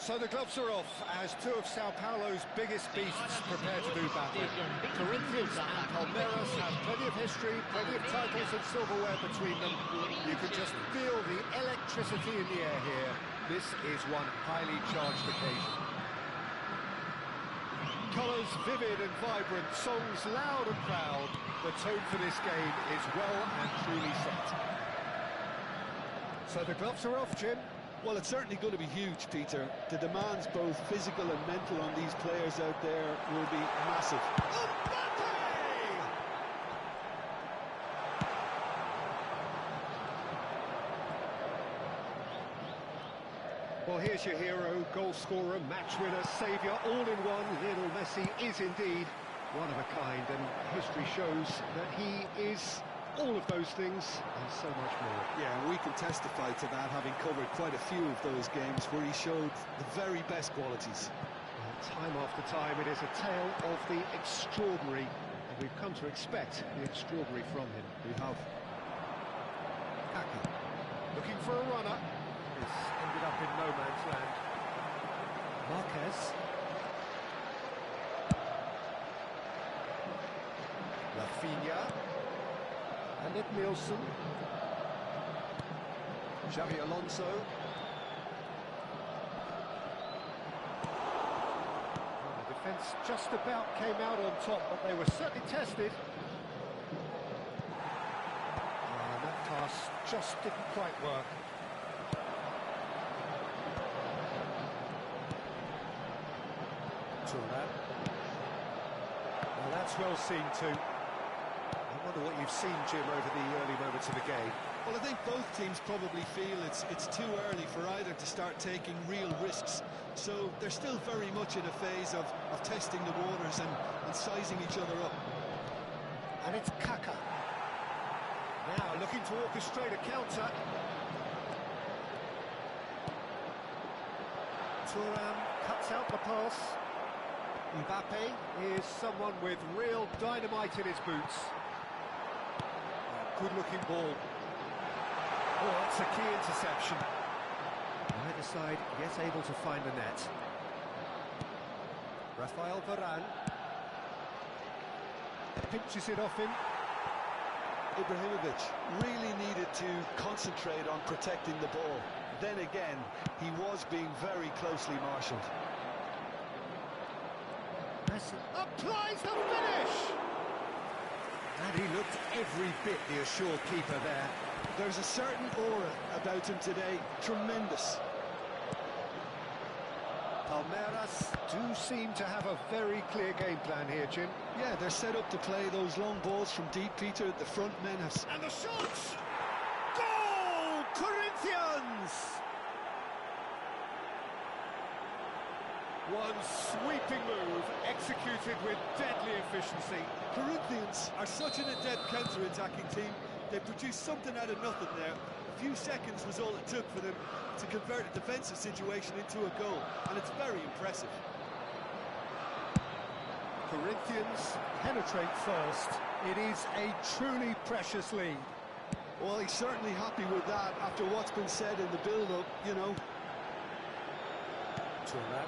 So the gloves are off as two of Sao Paulo's biggest beasts prepare to do battle. Corinthians and Palmeiras have plenty of history, plenty of titles and silverware between them. You can just feel the electricity in the air here. This is one highly charged occasion. Colours vivid and vibrant, songs loud and proud. The tone for this game is well and truly set. So the gloves are off, Jim. Well, it's certainly going to be huge, Peter. The demands, both physical and mental, on these players out there will be massive. Well, here's your hero, goal scorer, match winner, saviour, all in one. Lionel Messi is indeed one of a kind, and history shows that he is all of those things and so much more. Yeah, and we can testify to that, having covered quite a few of those games where he showed the very best qualities. Well, time after time, it is a tale of the extraordinary, and we've come to expect the extraordinary from him. We have. Kaka, looking for a runner. This ended up in no man's land. Marquez. Rafinha. And Nick Nielsen. Xavi Alonso. Well, the defence just about came out on top, but they were certainly tested. And that pass just didn't quite work. Well, that's well seen too. I wonder what you've seen, Jim, over the early moments of the game. Well, I think both teams probably feel it's too early for either to start taking real risks. So they're still very much in a phase of testing the waters and sizing each other up. And it's Kaka. Now looking to orchestrate a counter. Thuram cuts out the pass. Mbappe is someone with real dynamite in his boots. Good-looking ball. Oh, that's a key interception. Neither side yet able to find the net. Rafael Varane pinches it off him. Ibrahimovic really needed to concentrate on protecting the ball. Then again, he was being very closely marshalled. Messi applies the finish! And he looked every bit the assured keeper there. There's a certain aura about him today. Tremendous. Palmeiras do seem to have a very clear game plan here, Jim. Yeah, they're set up to play those long balls from deep, Peter. The front men have... And the shot! Goal! Corinthians! One sweeping move, executed with deadly efficiency. Corinthians are such an adept counter-attacking team. They produced something out of nothing there. A few seconds was all it took for them to convert a defensive situation into a goal, and it's very impressive. Corinthians penetrate first. It is a truly precious lead. Well, he's certainly happy with that after what's been said in the build-up, you know. Thuram.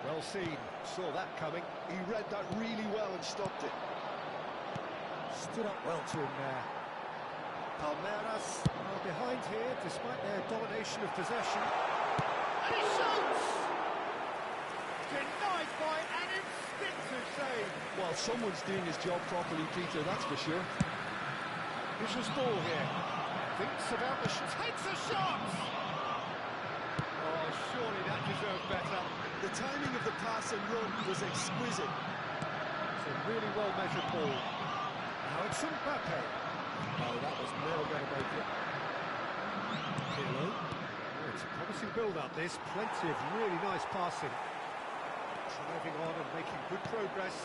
Well seen, saw that coming. He read that really well and stopped it. Stood up well to him there. Palmeiras are behind here, despite their domination of possession. And he shoots! Denied by an instinctive save. Well, someone's doing his job properly, Peter, that's for sure. Vicious ball here. Thinks about the takes a shot! Oh, surely that deserved better. The timing of the pass and run was exquisite. It's a really well-measured ball. Now it's Mbappe. Oh, that was never going to make it. Pirlo. Oh, it's a promising build-up, this. Plenty of really nice passing. Driving on and making good progress.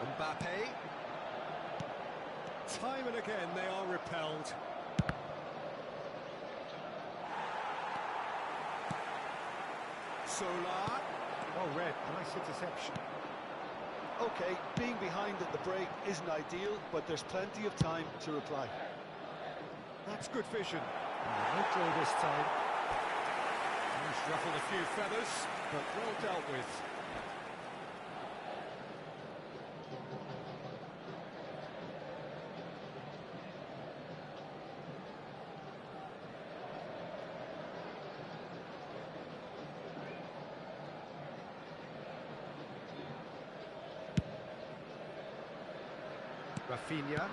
Mbappe. Time and again they are repelled. Solar. Well read, nice interception. Okay, being behind at the break isn't ideal, but there's plenty of time to reply. That's good vision. No draw this time. Just ruffled a few feathers, but well dealt with. Rafinha.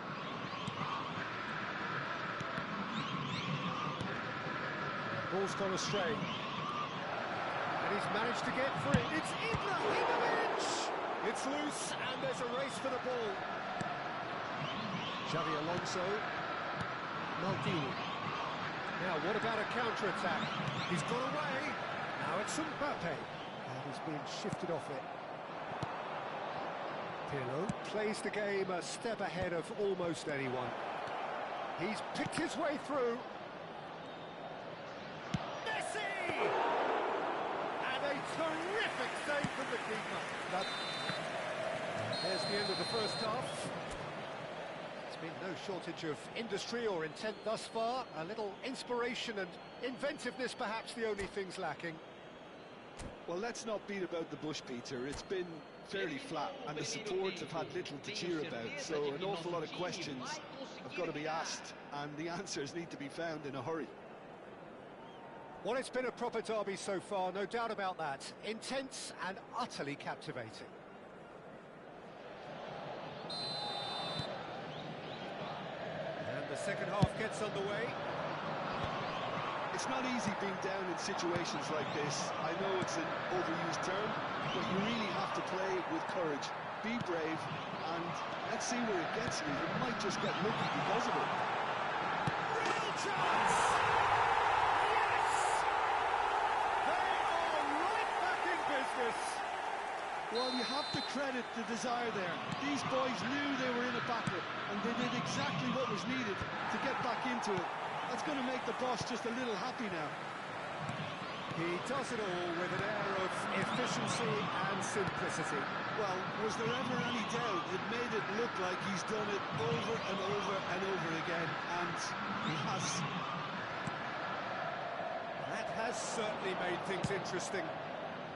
Ball's gone astray. And he's managed to get free. It's Ibrahimovic! It's loose, and there's a race for the ball. Xavi Alonso. Maldini. Now, what about a counter-attack? He's got away. Now it's Mbappe. And he's being shifted off it. Pirlo plays the game a step ahead of almost anyone. He's picked his way through. Messi! And a terrific save from the keeper. There's the end of the first half. There's been no shortage of industry or intent thus far. A little inspiration and inventiveness, perhaps the only things lacking. Well, let's not beat about the bush, Peter. It's been fairly flat, and the support have had little to cheer about, so an awful lot of questions have got to be asked, and the answers need to be found in a hurry. Well, it's been a proper derby so far, no doubt about that. Intense and utterly captivating. And the second half gets underway. It's not easy being down in situations like this. I know it's an overused term, but you really have to play with courage. Be brave, and let's see where it gets you. You might just get lucky because of it. Real chance! Yes! They are right back in business. Well, you have to credit the desire there. These boys knew they were in a battle, and they did exactly what was needed to get back into it. That's going to make the boss just a little happy now. He does it all with an air of efficiency and simplicity. Well, was there ever any doubt? It made it look like he's done it over and over and over again, and he has. That has certainly made things interesting.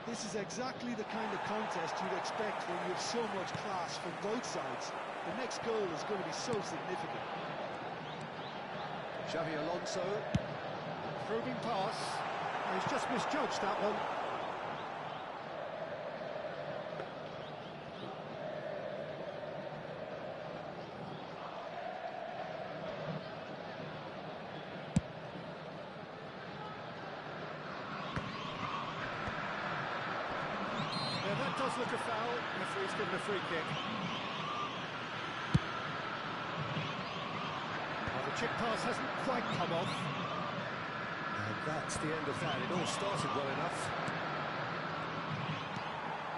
This is exactly the kind of contest you'd expect when you have so much class from both sides. The next goal is going to be so significant. Xavi Alonso, probing pass. He's just misjudged that one. Yeah, that does look a foul. Referee's given a free kick. Chip pass hasn't quite come off. And that's the end of that. It all started well enough.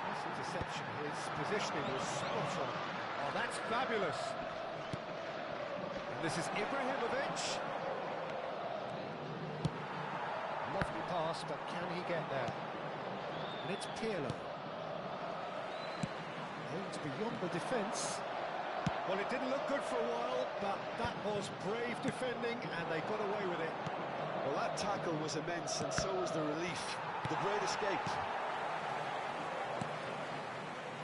Nice interception. His positioning was spot on. Oh, that's fabulous. And this is Ibrahimovic. Lovely pass, but can he get there? And it's Pirlo. Aims beyond the defence. Well, it didn't look good for a while, but that was brave defending, and they got away with it. Well, that tackle was immense, and so was the relief. The great escape.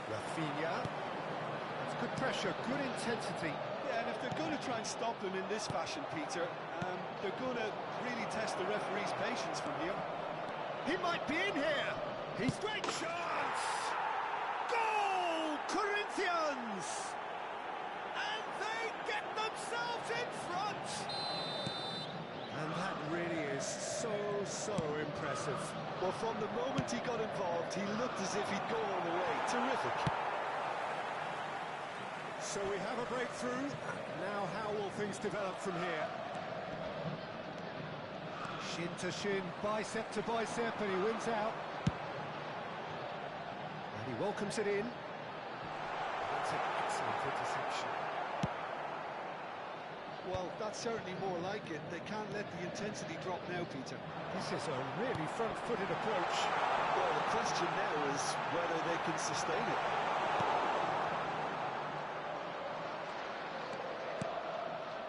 Rafinha. That's good pressure, good intensity. Yeah, and if they're going to try and stop him in this fashion, Peter, they're going to really test the referee's patience from here. He might be in here. He's great chance. Goal, Corinthians! Themselves in front, and that really is so impressive. Well, from the moment he got involved, he looked as if he'd go all the way. Terrific. So we have a breakthrough. Now how will things develop from here? Shin to shin, bicep to bicep, and he wins out. And he welcomes it in. That's an excellent interception. Well, that's certainly more like it. They can't let the intensity drop now, Peter. This is a really front-footed approach. Well, the question now is whether they can sustain it.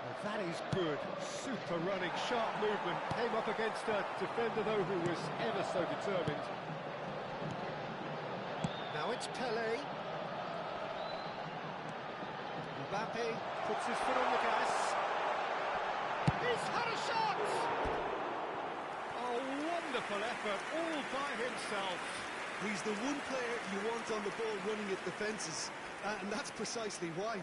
Well, That is good. Super running, sharp movement. Came up against a defender, though, who was ever so determined. Now it's Pele. Mbappe puts his foot on the gas. He's had a shot! Oh, wonderful effort, all by himself. He's the one player you want on the ball running at defences, and that's precisely why.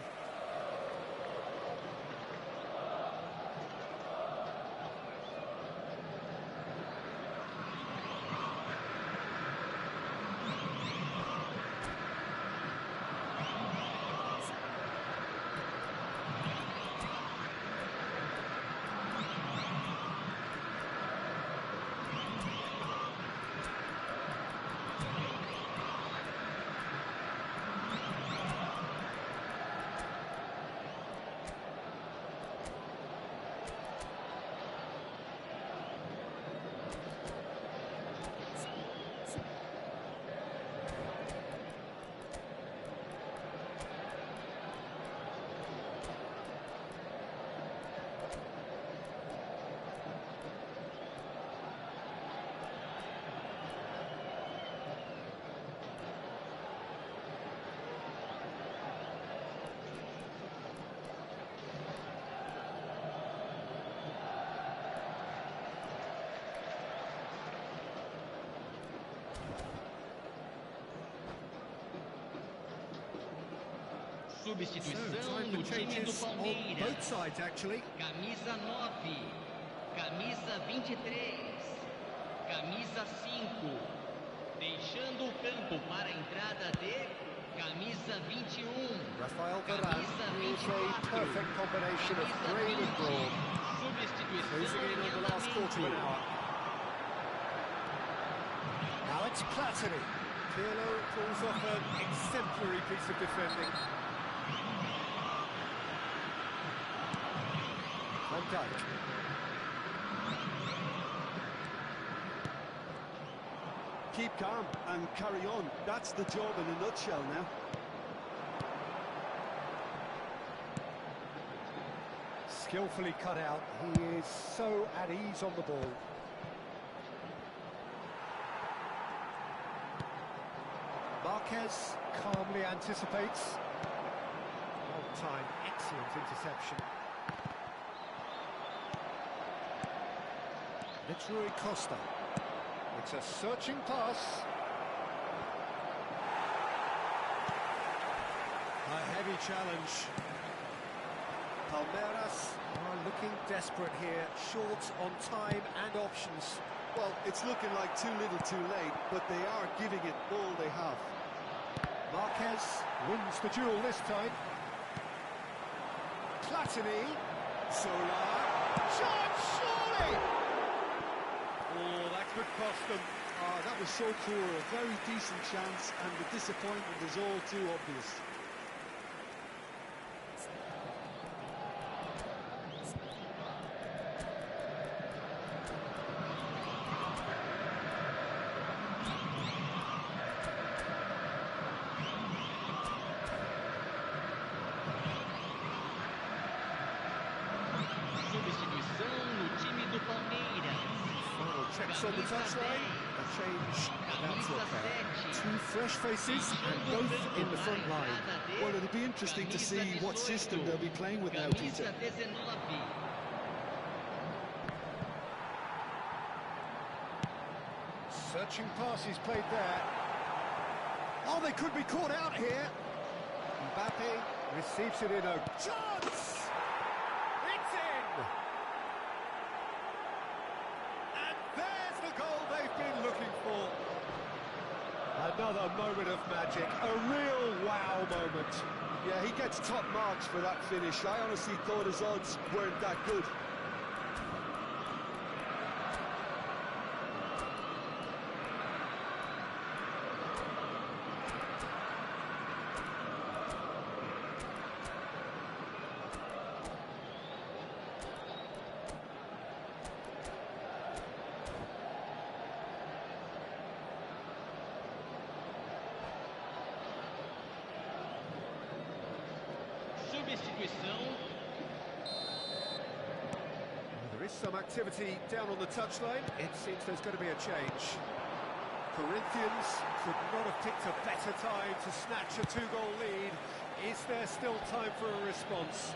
Substituição no time do Palmeiras. Both sides, actually. Camisa 9, camisa 23, camisa 5. Deixando o campo para a entrada de camisa 21. Rafael Varane Camisa is a 24. perfect combination of Camisa green and 20. brawn. Substituição Losing in em on the last quarter of an andamento. hour. Now it's Platini. Pirlo pulls off an exemplary piece of defending. Van Dijk. Keep calm and carry on. That's the job in a nutshell now. Skillfully cut out. He is so at ease on the ball. Marquez calmly anticipates. Long time, excellent interception. It's Rui Costa. It's a searching pass. A heavy challenge. Palmeiras are looking desperate here, short on time and options. Well, it's looking like too little too late, but they are giving it all they have. Marquez wins the duel this time. Platini. Solar. Shot, surely! Oh, that could cost them. Ah, that was so poor, a very decent chance, and the disappointment is all too obvious. Substituição no time do Palmeiras. Final checks on the touchline. A change about to occur. Two fresh faces and both in the front line. Well, it'll be interesting to see what system they'll be playing with now, Peter. Camisa 19. Searching passes played there. Oh, they could be caught out here. Mbappe receives it in a chance. It's in. And there's the goal they've been looking for. Another moment of magic, a real wow moment. Yeah, he gets top marks for that finish. I honestly thought his odds weren't that good. Substituição. There is some activity down on the touchline. It seems there's going to be a change. Corinthians could not have picked a better time to snatch a two-goal lead. Is there still time for a response?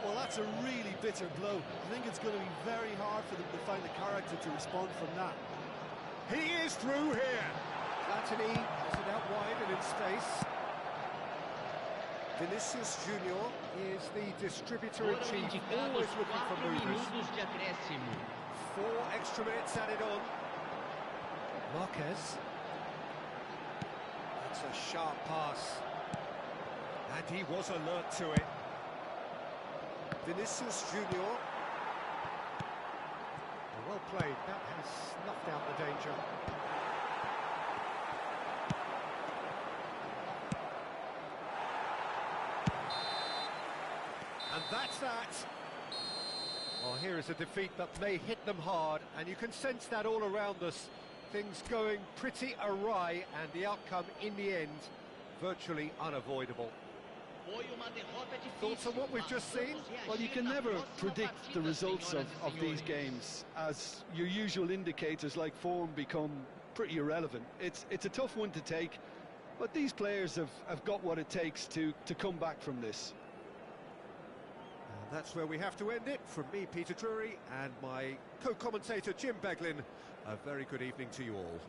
Well, that's a really bitter blow. I think it's going to be very hard for them to find the character to respond from that. He is through here. Platini has it out wide and in space. Vinicius Junior is the distributor in Foram chief, indicados always looking for 4 movers. minutos de acréscimo. 4 extra minutes added on. Marquez. That's a sharp pass. And he was alert to it. Vinicius Junior. Well played. That has snuffed out the danger. And that's that. Well, here is a defeat that may hit them hard, and you can sense that all around us. Things going pretty awry, and the outcome, in the end, virtually unavoidable. Foi uma derrota Thoughts on difícil. what we've just seen? Well, you can never predict the results of these games, as your usual indicators like form become pretty irrelevant. It's a tough one to take, but these players have got what it takes to come back from this. And that's where we have to end it. From me, Peter Drury, and my co-commentator, Jim Beglin, a very good evening to you all.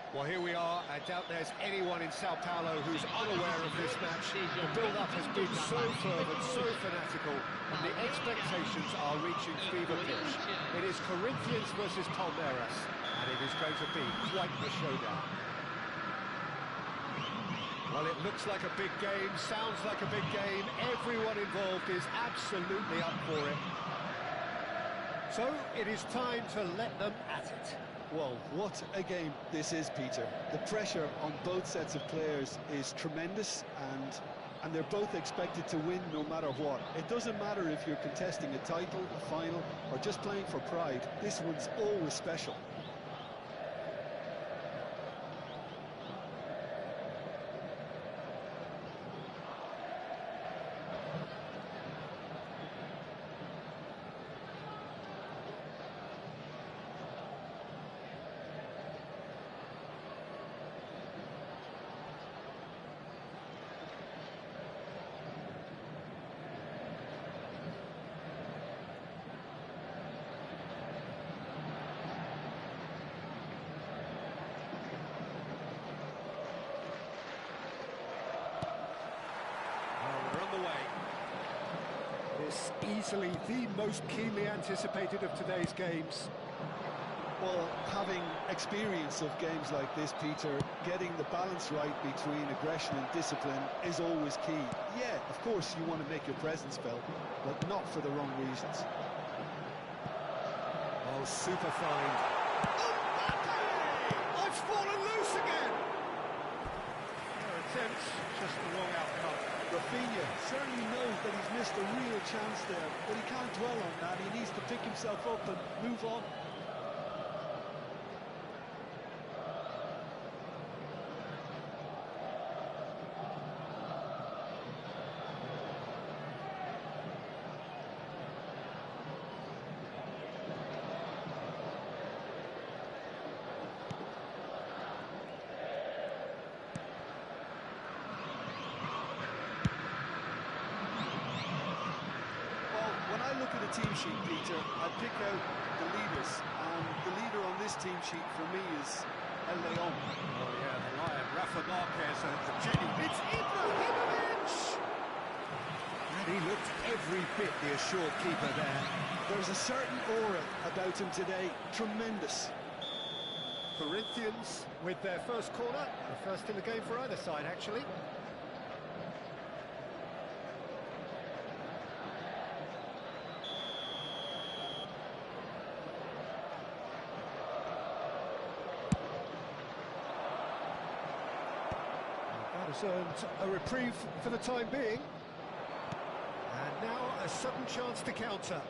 Well, here we are. I doubt there's anyone in Sao Paulo who's unaware of this match. The build-up has been so fervent, so fanatical, and the expectations are reaching fever pitch. It is Corinthians versus Palmeiras, and it is going to be quite the showdown. Well, it looks like a big game, sounds like a big game. Everyone involved is absolutely up for it. So, it is time to let them at it. Well, what a game this is, Peter. The pressure on both sets of players is tremendous, and they're both expected to win no matter what. It doesn't matter if you're contesting a title, a final, or just playing for pride. This one's always special. It's easily the most keenly anticipated of today's games. Well, having experience of games like this, Peter, getting the balance right between aggression and discipline is always key. Yeah, of course you want to make your presence felt, but not for the wrong reasons. Oh, super find. Oh, it's fallen loose again! Their attempts, just the wrong outcome. Rafinha certainly knows that he's missed a real chance there, but he can't dwell on that. He needs to pick himself up and move on. When I look at a team sheet, Peter, I pick out the leaders, and the leader on this team sheet for me is El Leon. Oh yeah, the Lion, Rafa Marquez, the genuine. It's Ibrahimovic! And he looked every bit the assured keeper there. There's a certain aura about him today, tremendous. Corinthians with their first corner, the first in the game for either side, actually. Has earned a reprieve for the time being. And now a sudden chance to counter.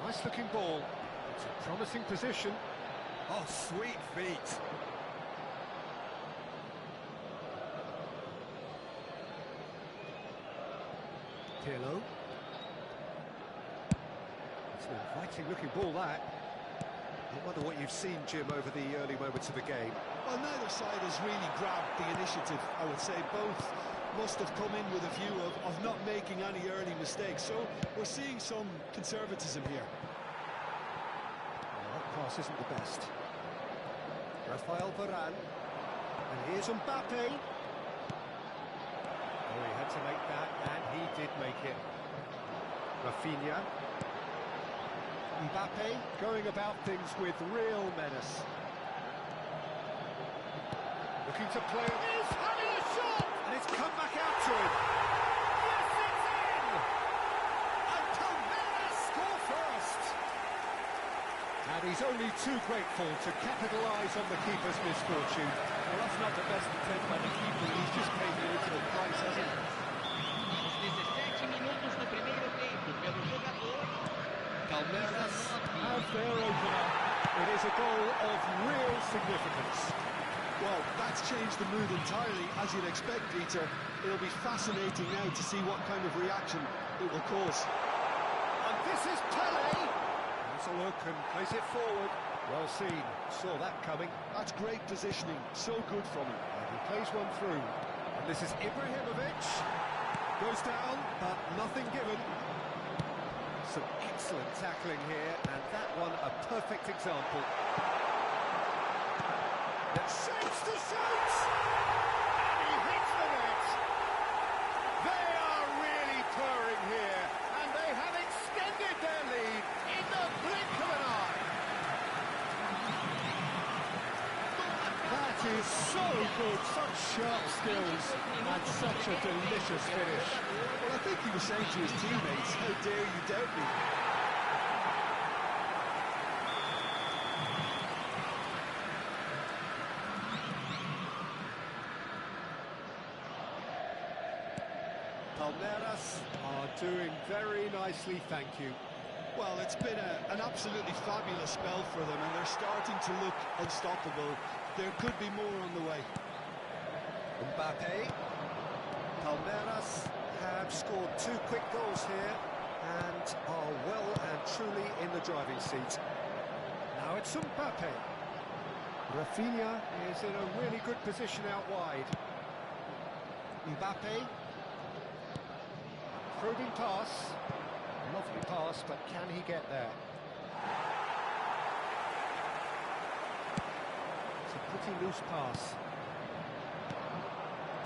Nice looking ball. It's a promising position. Oh, sweet feet. Pirlo. It's an inviting looking ball, that. I wonder what you've seen, Jim, over the early moments of the game. Well, neither side has really grabbed the initiative, I would say. Both must have come in with a view of not making any early mistakes. So we're seeing some conservatism here. Well, that pass isn't the best. Rafael Varane. And here's Mbappe. Oh, he had to make that, and he did make it. Rafinha. Mbappe going about things with real menace. Looking to play. He's having a shot! And it's come back out to him. Yes, it's in! And Palmeiras score first! And he's only too grateful to capitalise on the keeper's misfortune. Well, that's not the best attempt by the keeper. He's just paid the ultimate price, hasn't he? Aos 17 minutos do primeiro tempo, pelo jogador. Palmeiras have their opener. It is a goal of real significance. Well, that's changed the mood entirely, as you'd expect, Peter. It'll be fascinating now to see what kind of reaction it will cause. And this is Pele. Has a look and plays it forward. Well seen. Saw that coming. That's great positioning. So good from him. And he plays one through. And this is Ibrahimovic. Goes down, but nothing given. Some excellent tackling here, and that one a perfect example. Shapes to shoot! And he hits the net! They are really purring here, and they have extended their lead in the blink of an eye. That is so good, such sharp skills, and such a delicious finish. Well, I think he was saying to his teammates, how dare you doubt me? Palmeiras are doing very nicely, thank you. Well, it's been an absolutely fabulous spell for them, and they're starting to look unstoppable. There could be more on the way. Mbappe. Palmeiras have scored 2 quick goals here and are well and truly in the driving seat. Now it's Mbappe. Rafinha is in a really good position out wide. Mbappe. Probing pass. Lovely pass, but can he get there? It's a pretty loose pass.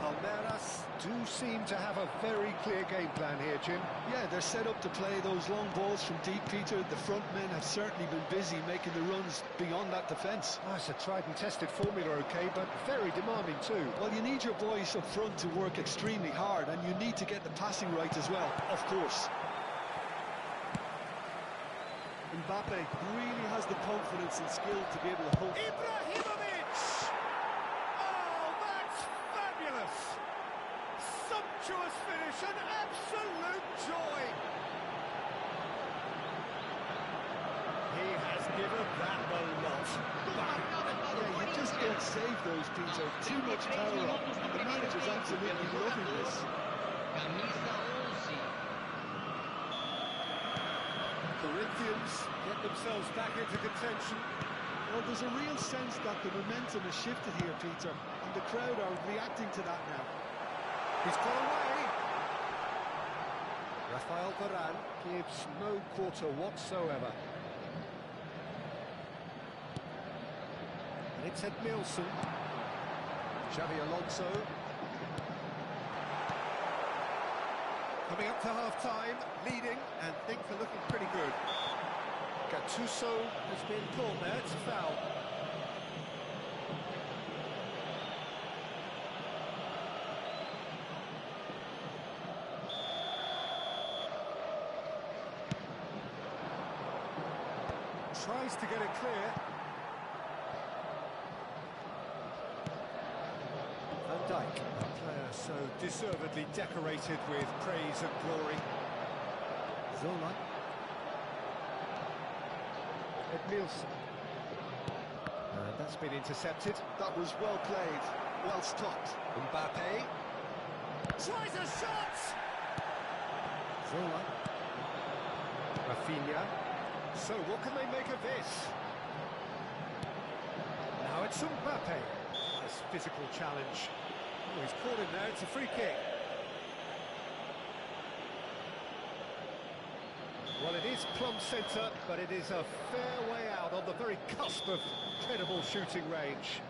Palmeiras do seem to have a very clear game plan here, Jim. Yeah, they're set up to play those long balls from deep, Peter. The front men have certainly been busy making the runs beyond that defence. Oh, it's a tried and tested formula, okay, but very demanding too. Well, you need your boys up front to work extremely hard, and you need to get the passing right as well, of course. Mbappe really has the confidence and skill to be able to hold. Ibrahimovic! Oh, that's fabulous! Sumptuous finish, an absolute joy! He has given that a lot. Yeah, you just don't save those, Peter. Too much power up. The manager's absolutely loving this. Camisa 11. Corinthians get themselves back into contention. Well, there's a real sense that the momentum has shifted here, Peter, and the crowd are reacting to that now. He's got away. Rafael Varane gives no quarter whatsoever. And it's Edmilson. Xavi Alonso. Coming up to half-time, leading, and things are looking pretty good. Gattuso has been called there, it's a foul. Tries to get it clear. Van Dijk, a player so deservedly decorated with praise and glory. Zola. Edmilson. And that's been intercepted. That was well played, well stopped. Mbappe. Tries a shot! Zola. Rafinha. So what can they make of this? Now it's Mbappe. Nice physical challenge. Oh, he's caught him there, it's a free kick. Well, it is plumb centre, but it is a fair way out on the very cusp of credible shooting range.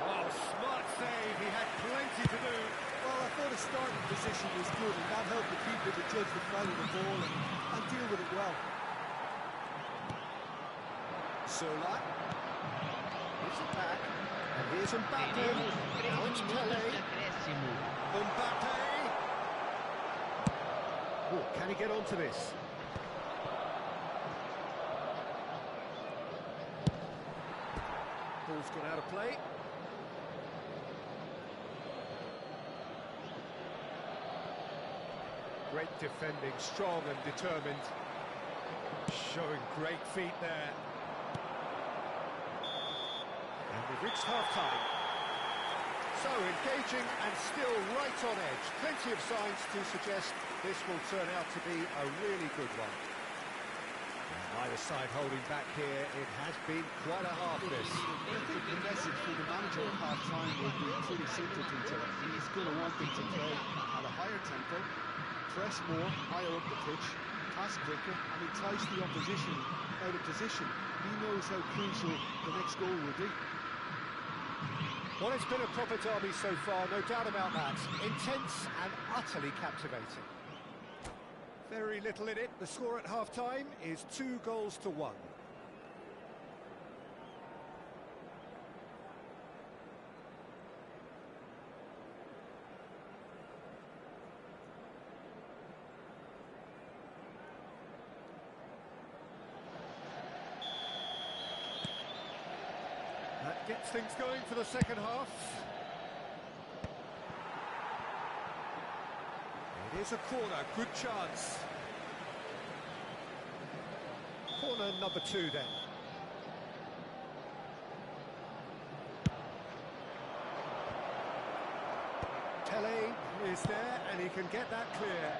Oh, smart save, he had plenty to do. Well, I thought his starting position was good, and that helped the keeper to judge the flight of the ball and deal with it well. Zola. Here's it back. And here's Mbappe. Teremos 3 Now it's minutos Pele. de acréscimo. Mbappe. Oh, can he get onto this? Ball's gone out of play. Great defending, strong and determined. Showing great feet there. And we've reached half-time. So, engaging and still right on edge. Plenty of signs to suggest this will turn out to be a really good one. Either side holding back here, it has been quite a half this. I think the message from the manager at half-time will be pretty simple, Peter. He's going to want them to play at a higher tempo, press more, higher up the pitch, pass quicker, and entice the opposition out of position. He knows how crucial the next goal will be. Well, it's been a proper derby so far, no doubt about that. Intense and utterly captivating. Very little in it. The score at half-time is 2-1. That gets things going for the second half. It is a corner, good chance. Corner number 2 then. Tele is there and he can get that clear.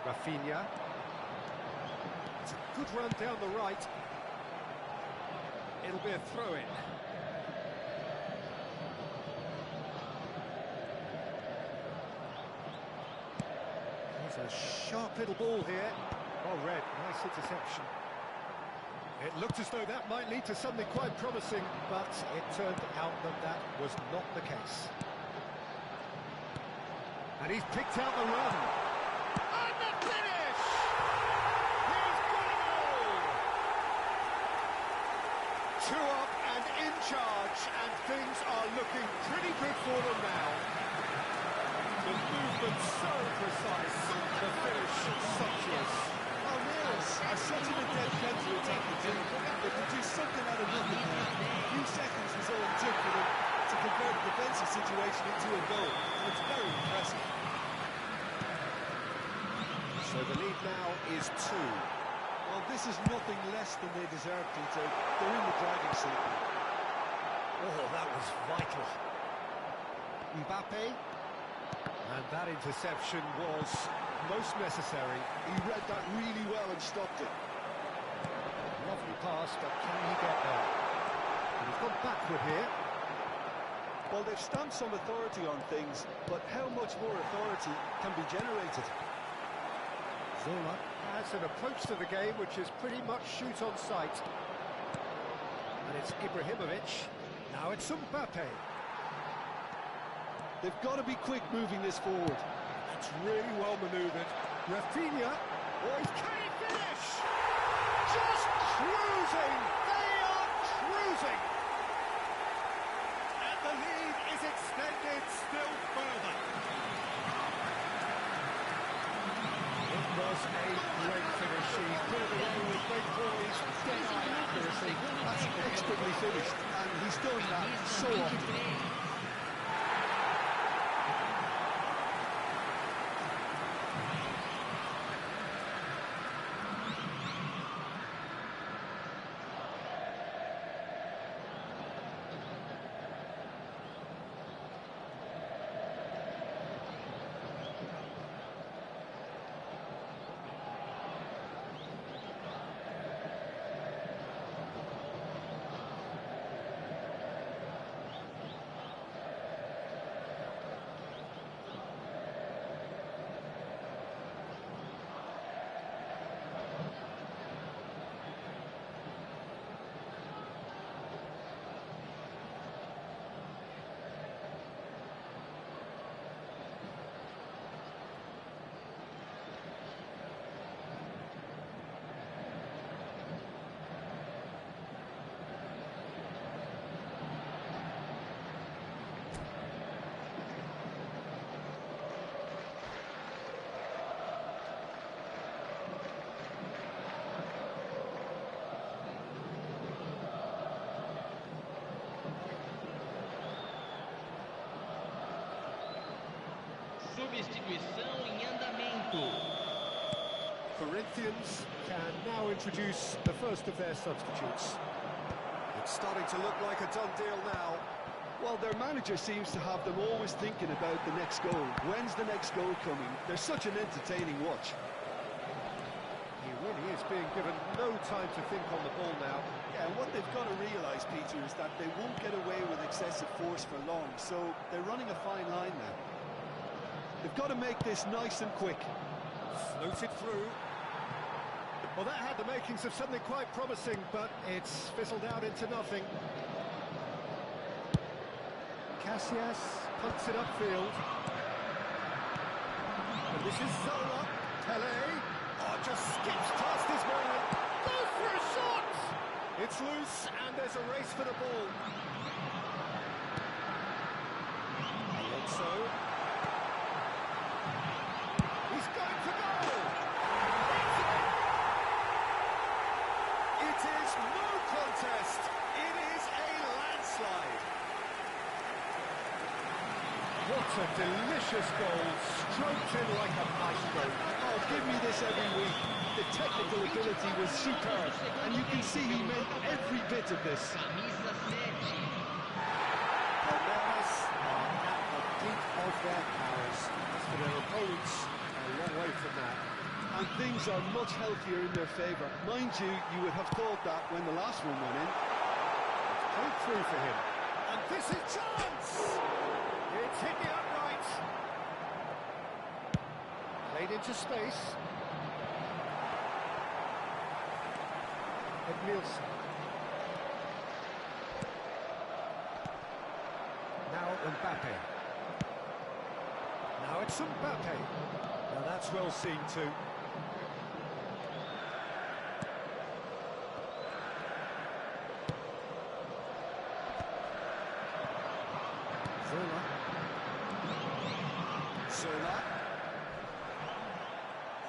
Rafinha. It's a good run down the right. It'll be a throw-in. It's a sharp little ball here. Oh, Red, nice interception. It looked as though that might lead to something quite promising, but it turned out that that was not the case. And he's picked out the run. And the finish! He's got it all! 2 up and in charge, and things are looking pretty good for them now. The movement so precise, the finish sumptuous. Almeida are such an adept counter-attacking team. They produced something out of nothing there. A few seconds was all it took for them to convert a defensive situation into a goal, and it's very impressive. So the lead now is 2. Well, this is nothing less than they deserve, Peter. They're in the driving seat. Oh, that was vital. Mbappe. And that interception was most necessary. He read that really well and stopped it. Lovely pass, but can he get there? And he's gone backward here. Well, they've stamped some authority on things, but how much more authority can be generated? Zola has an approach to the game which is pretty much shoot on sight. And it's Ibrahimovic. Now it's Mbappe. They've got to be quick moving this forward. That's really well manoeuvred. Rafinha. Oh, can he finish? Just cruising. They are cruising. And the lead is extended still further. It was a great finish. He put it away with great poise, dead-eye accuracy. That's expertly finished, and he's done that so often. Substituição em andamento. Corinthians can now introduce the first of their substitutes. It's starting to look like a done deal now. Well, their manager seems to have them always thinking about the next goal. When's the next goal coming? They're such an entertaining watch. He really is being given no time to think on the ball now. Yeah, and what they've got to realise, Peter, is that they won't get away with excessive force for long, so they're running a fine line now. They've got to make this nice and quick. Floated through. Well, that had the makings of something quite promising, but it's fizzled out into nothing. Casillas punts it upfield. And this is Zola. Tele. Oh, just skips past his man. Goes for a shot! It's loose, and there's a race for the ball. Alonso. He's going for goal! It is no contest. It is a landslide. What a delicious goal, stroked in like a maestro. Oh, give me this every week. The technical ability was superb, and you can see he meant every bit of this. Camisa 7. Palmeiras are at the peak of their powers. As for their opponents, a long way from that. And things are much healthier in their favour. Mind you, you would have thought that when the last one went in. It's played through for him. And this is chance! It's hit the upright. Played into space. Nielsen. Now Mbappe. Now it's Mbappe. Now that's well seen too. Zola.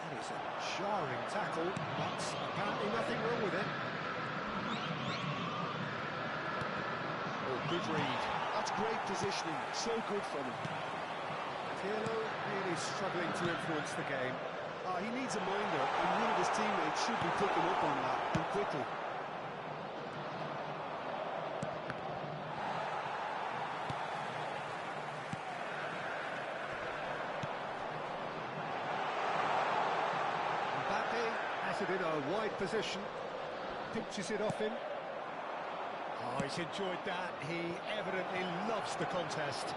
That is a jarring tackle, but apparently nothing wrong with it. Good read. That's great positioning, so good from him. Pirlo really struggling to influence the game. He needs a minder, and one of his teammates should be picking up on that, and quickly. Mbappe has it in a wide position, pinches it off him. Oh, he's enjoyed that. He evidently loves the contest.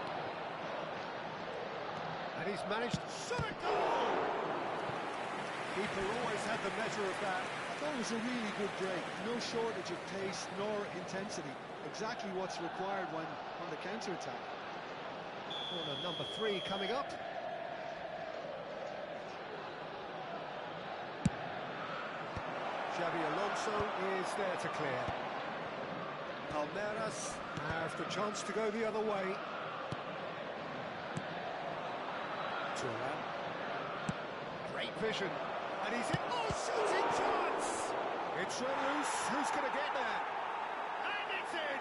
And he's managed to shot a goal! Keeper always had the measure of that. I thought it was a really good break. No shortage of pace nor intensity. Exactly what's required when on the counter-attack. Corner number 3 coming up. Xabi Alonso is there to clear. Palmeiras have the chance to go the other way. Turan. Great vision. And he's in. Oh, shooting chance! It's run loose. Who's going to get there? And it's in!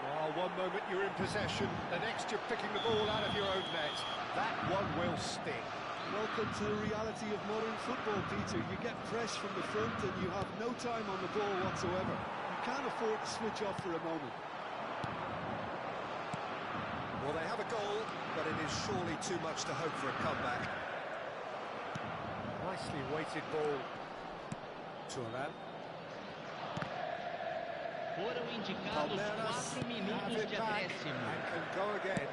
Well, one moment you're in possession, the next you're picking the ball out of your own net. That one will sting. Welcome to the reality of modern football, Peter. You get press from the front and you have no time on the ball whatsoever. You can't afford to switch off for a moment. Well, they have a goal, but it is surely too much to hope for a comeback. Nicely weighted ball. Turan. Foram indicados 4 minutos de acréscimo. And can go again.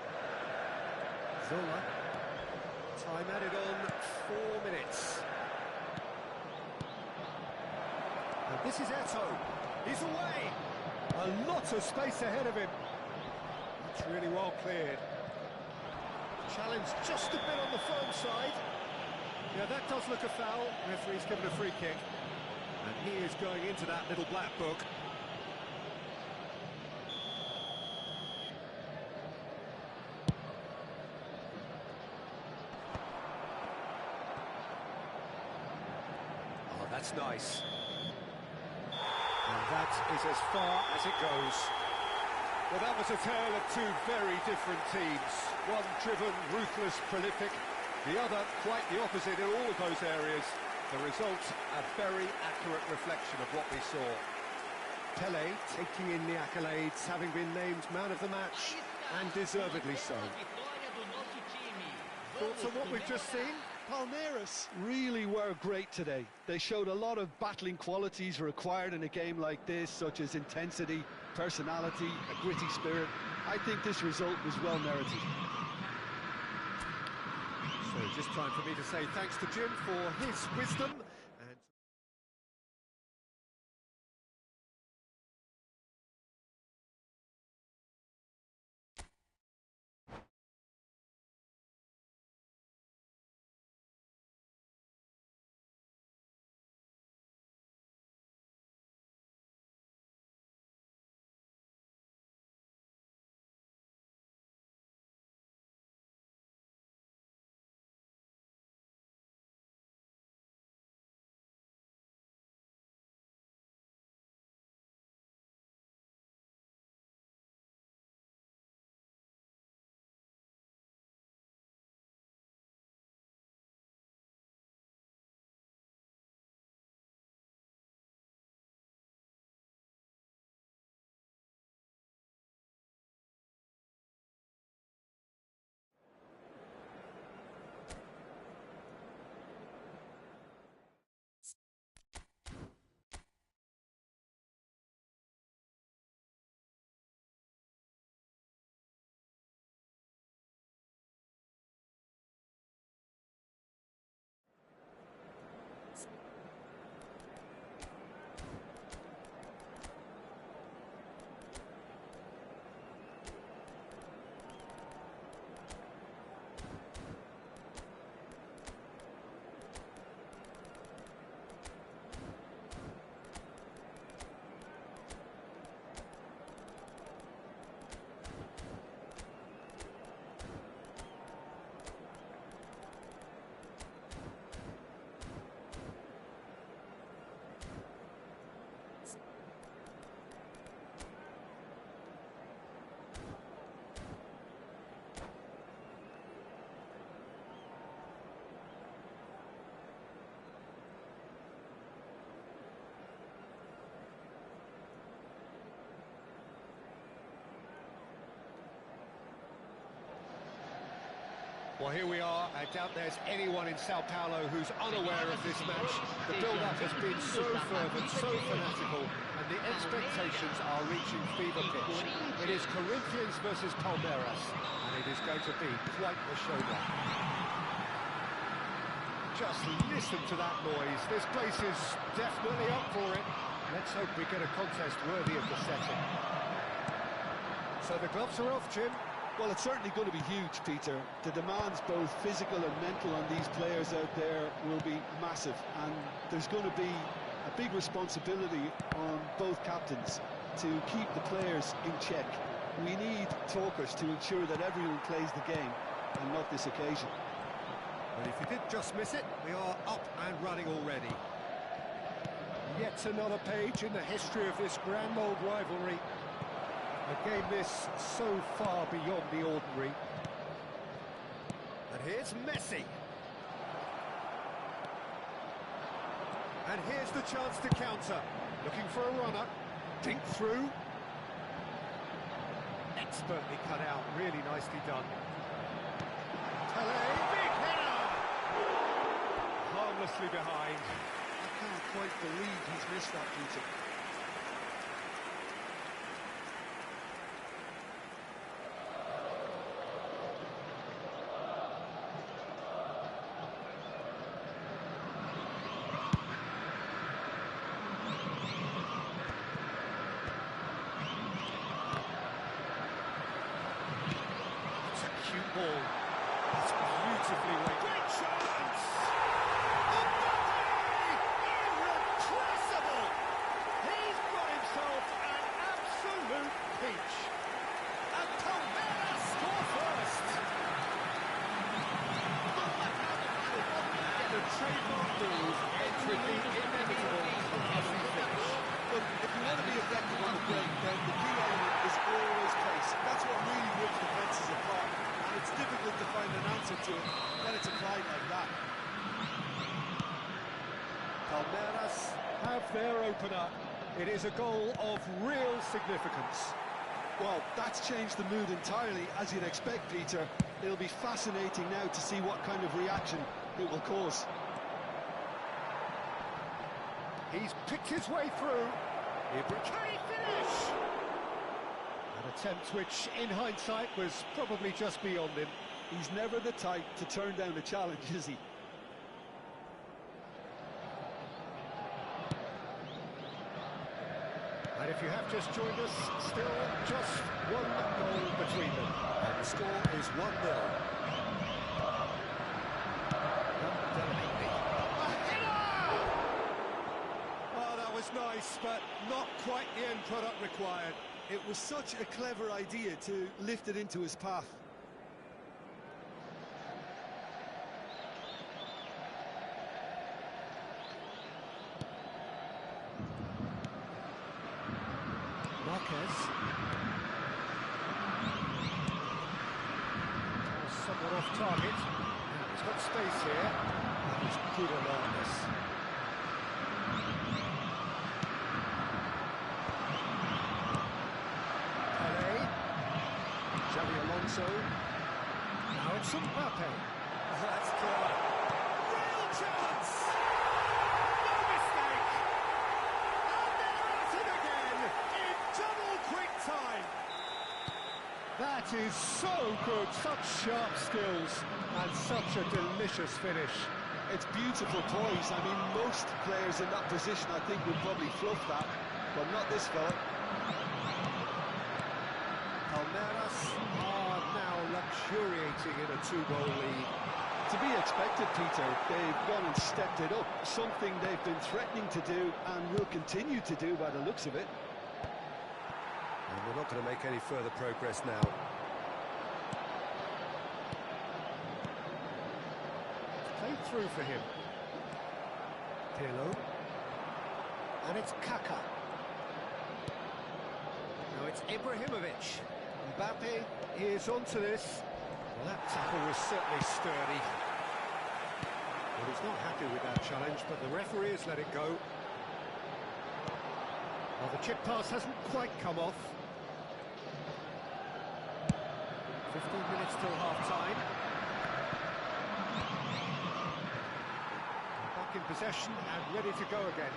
Zola. Time added on 4 minutes. And this is Eto. He's away. A lot of space ahead of him. It's really well cleared. Challenge just a bit on the firm side. Yeah, that does look a foul. Referee's given a free kick. And he is going into that little black book. Oh, that's nice. And that is as far as it goes. Well, that was a tale of two very different teams. One driven, ruthless, prolific. The other quite the opposite in all of those areas. The result, a very accurate reflection of what we saw. Pele taking in the accolades, having been named man of the match, and deservedly so. Thoughts on what we've just seen? Palmeiras really were great today. They showed a lot of battling qualities required in a game like this, such as intensity, personality, a gritty spirit. I think this result was well merited. So just time for me to say thanks to Jim for his wisdom. And well, here we are. I doubt there's anyone in Sao Paulo who's unaware of this match. The build-up has been so fervent, so fanatical, and the expectations are reaching fever pitch. It is Corinthians versus Palmeiras, and it is going to be quite the showdown. Just listen to that noise. This place is definitely up for it. Let's hope we get a contest worthy of the setting. So the gloves are off, Jim. Well, it's certainly going to be huge, Peter. The demands, both physical and mental, on these players out there will be massive, and there's going to be a big responsibility on both captains to keep the players in check. We need talkers to ensure that everyone plays the game, and not this occasion. But if you did just miss it, we are up and running already. Yet another page in the history of this grand old rivalry. A game this so far beyond the ordinary. And here's Messi. And here's the chance to counter. Looking for a runner. Dink through. Expertly cut out. Really nicely done. Pele, big header! Harmlessly behind. I can't quite believe he's missed that, Peter. Ball. That's beautifully weighted. Great chance! Irrepressible! He's got himself an absolute peach. And Palmeiras score first. The trademark move entering the inevitable contested finish. But if you want to be effective on the break, then the key element is always pace. That's what really rips defences apart. It's difficult to find an answer to it when it's applied like that. Palmeiras have their opener. It is a goal of real significance. Well, that's changed the mood entirely, as you'd expect, Peter. It'll be fascinating now to see what kind of reaction it will cause. He's picked his way through. Can he finish? An attempt which, in hindsight, was probably just beyond him. He's never the type to turn down a challenge, is he? And if you have just joined us, still just one goal between them. And the score is 1-0. Delicately. A header! Oh, that was nice, but not quite the end product required. It was such a clever idea to lift it into his path. Marquez. Somewhat off target. He's got space here. That was good alertness. Pelé. Xavi Alonso. Now it's Mbappe. Oh, that's clever. Real chance! No mistake! And they're at it again in double quick time. That is so good, such sharp skills and such a delicious finish. It's beautiful poise. I mean, most players in that position, I think, would probably fluff that, but not this fella. Palmeiras are now luxuriating in a 2-goal lead. To be expected, Peter. They've gone and stepped it up, something they've been threatening to do and will continue to do by the looks of it. And we're not going to make any further progress now. Played through for him. Pirlo. And it's Kaká. Now it's Ibrahimovic. Mbappe is onto this. Well, that tackle was certainly sturdy. Well, he's not happy with that challenge, but the referee has let it go. Well, the chip pass hasn't quite come off. 15 minutes till half-time. Back in possession and ready to go again.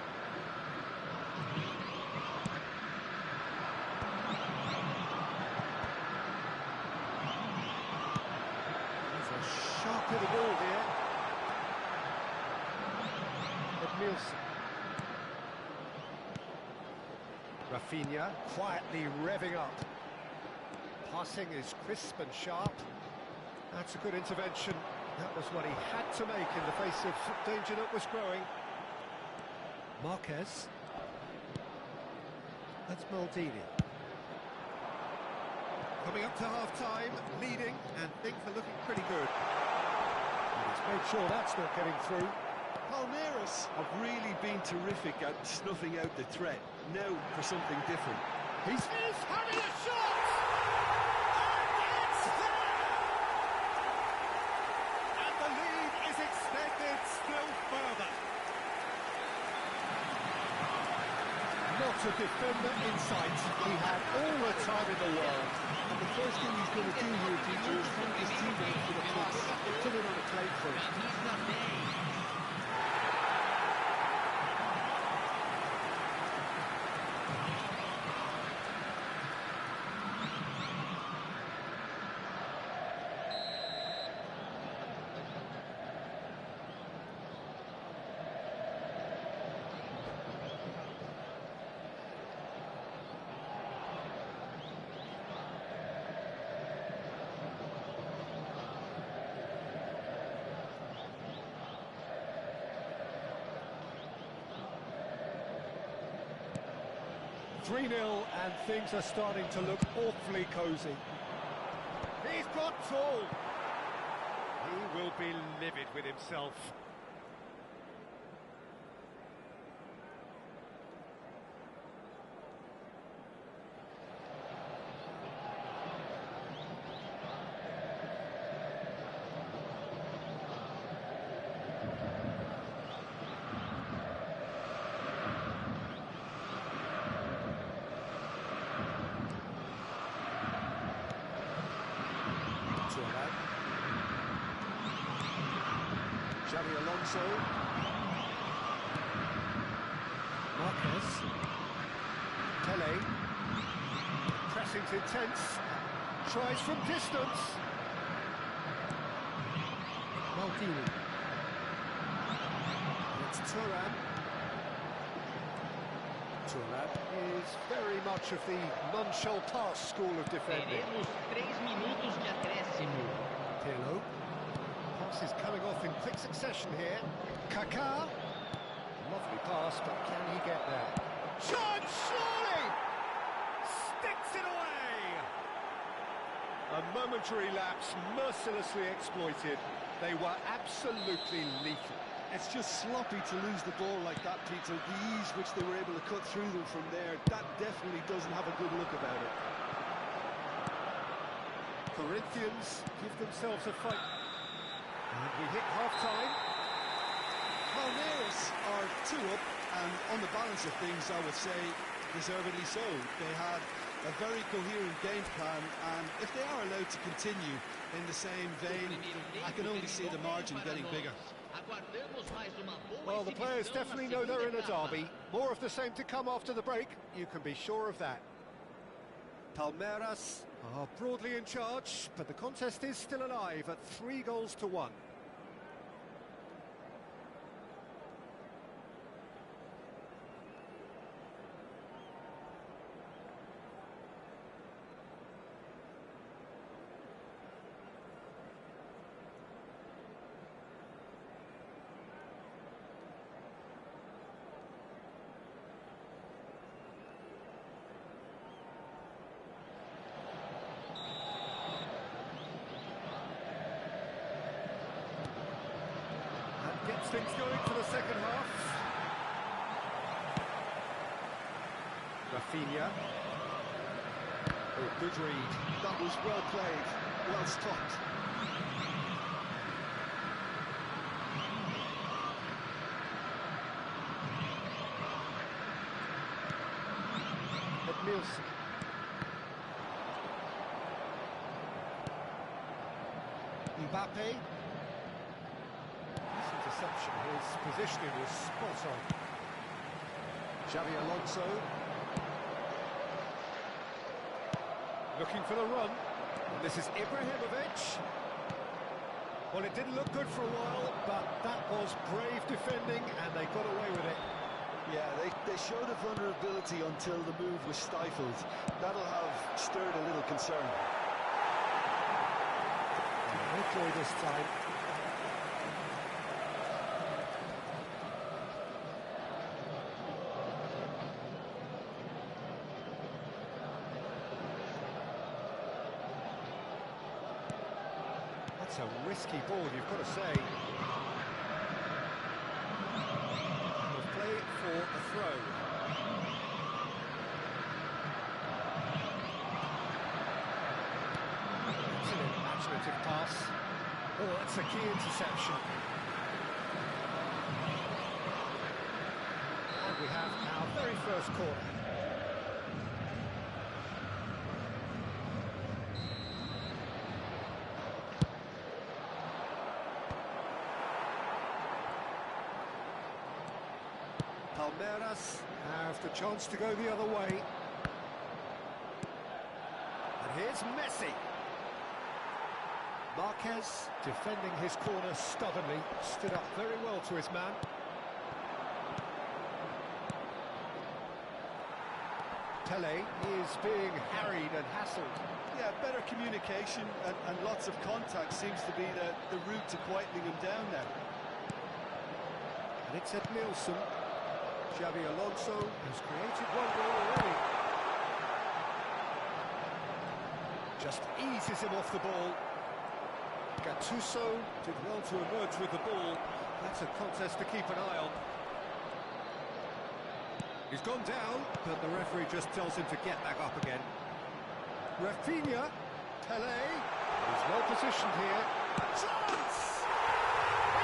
There's a sharp hit of ball here. Edmilson. Rafinha quietly revving up. Passing is crisp and sharp. That's a good intervention. That was what he had to make in the face of danger that was growing. Marquez. That's Maldini. Coming up to half-time, leading, and things are looking pretty good. And he's made sure that's not getting through. Palmeiras have really been terrific at snuffing out the threat. Now for something different. He's having a shot! And it's there! And the lead is extended still further. Not a defender in sight. He had all the time in the world. And the first thing he's going to do here, Peter, is thank his teammates for the pass. Put it on a plate for him. Three 0 and things are starting to look awfully cosy. He's got tall. He will be livid with himself. Xavi Alonso. Marquez. Tele. Pressing's intense. Tries from distance. Maldini. It's Turan. Turan is very much of the non-shall-pass school of defending. Teremos 3 minutos de acréscimo. Pirlo. Pass is coming off in quick succession here. Kaká. Lovely pass, but can he get there? Chance, surely! Sticks it away! A momentary lapse, mercilessly exploited. They were absolutely lethal. It's just sloppy to lose the ball like that, Peter. The ease which they were able to cut through them from there, that definitely doesn't have a good look about it. Corinthians give themselves a fight. And we hit half-time. Palmeiras are 2 up, and on the balance of things, I would say, deservedly so. They had a very coherent game plan, and if they are allowed to continue in the same vein, I can only see the margin getting bigger. Well, the players definitely know they're in a derby. More of the same to come after the break, you can be sure of that. Palmeiras are broadly in charge, but the contest is still alive at 3-1. Gets things going for the second half. Rafinha. Oh, good read. That was well played, well stopped. Edmilson. Mbappe. Interception, his positioning was spot on. Xavi Alonso. Looking for the run. And this is Ibrahimovic. Well, it didn't look good for a while, but that was brave defending, and they got away with it. Yeah, they showed a vulnerability until the move was stifled. That'll have stirred a little concern. No joy this time. That's a risky ball, you've got to say. We'll play it for a throw. Excellent imaginative pass. Oh, that's a key interception. And we have our very first corner. Palmeiras have the chance to go the other way. And here's Messi. Marquez defending his corner stubbornly, stood up very well to his man. Tele is being harried and hassled. Yeah, better communication and lots of contact seems to be the route to quietening him down now. And it's Edmilson. Xavi Alonso has created one goal already. Just eases him off the ball. Gattuso did well to emerge with the ball. That's a contest to keep an eye on. He's gone down, but the referee just tells him to get back up again. Rafinha, Pele, he's well positioned here. Chance!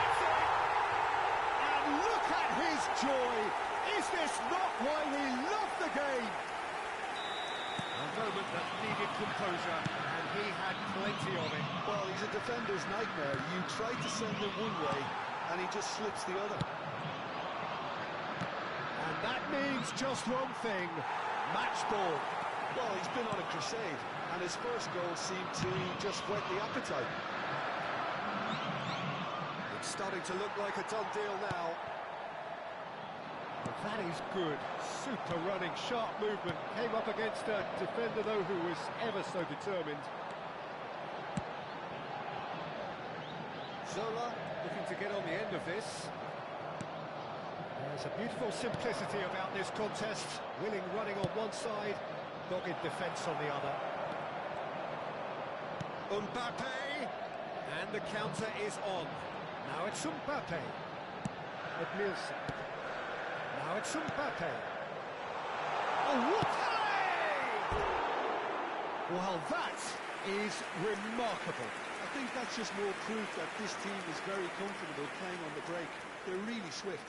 It's it! And look at his joy! Is this not why we love the game? A moment that needed composure, and he had plenty of it. Well, he's a defender's nightmare. You try to send him one way, and he just slips the other. And that means just one thing, match ball. Well, he's been on a crusade, and his first goal seemed to just whet the appetite. It's starting to look like a done deal now. Well, that is good. Super running, sharp movement. Came up against a defender, though, who was ever so determined. Zola looking to get on the end of this. There's a beautiful simplicity about this contest. Willing running on one side, dogged defence on the other. Mbappe, and the counter is on. Now it's Mbappe. Edmilson. Now it's Mbappe. Oh, what a play! Well, that is remarkable. I think that's just more proof that this team is very comfortable playing on the break. They're really swift.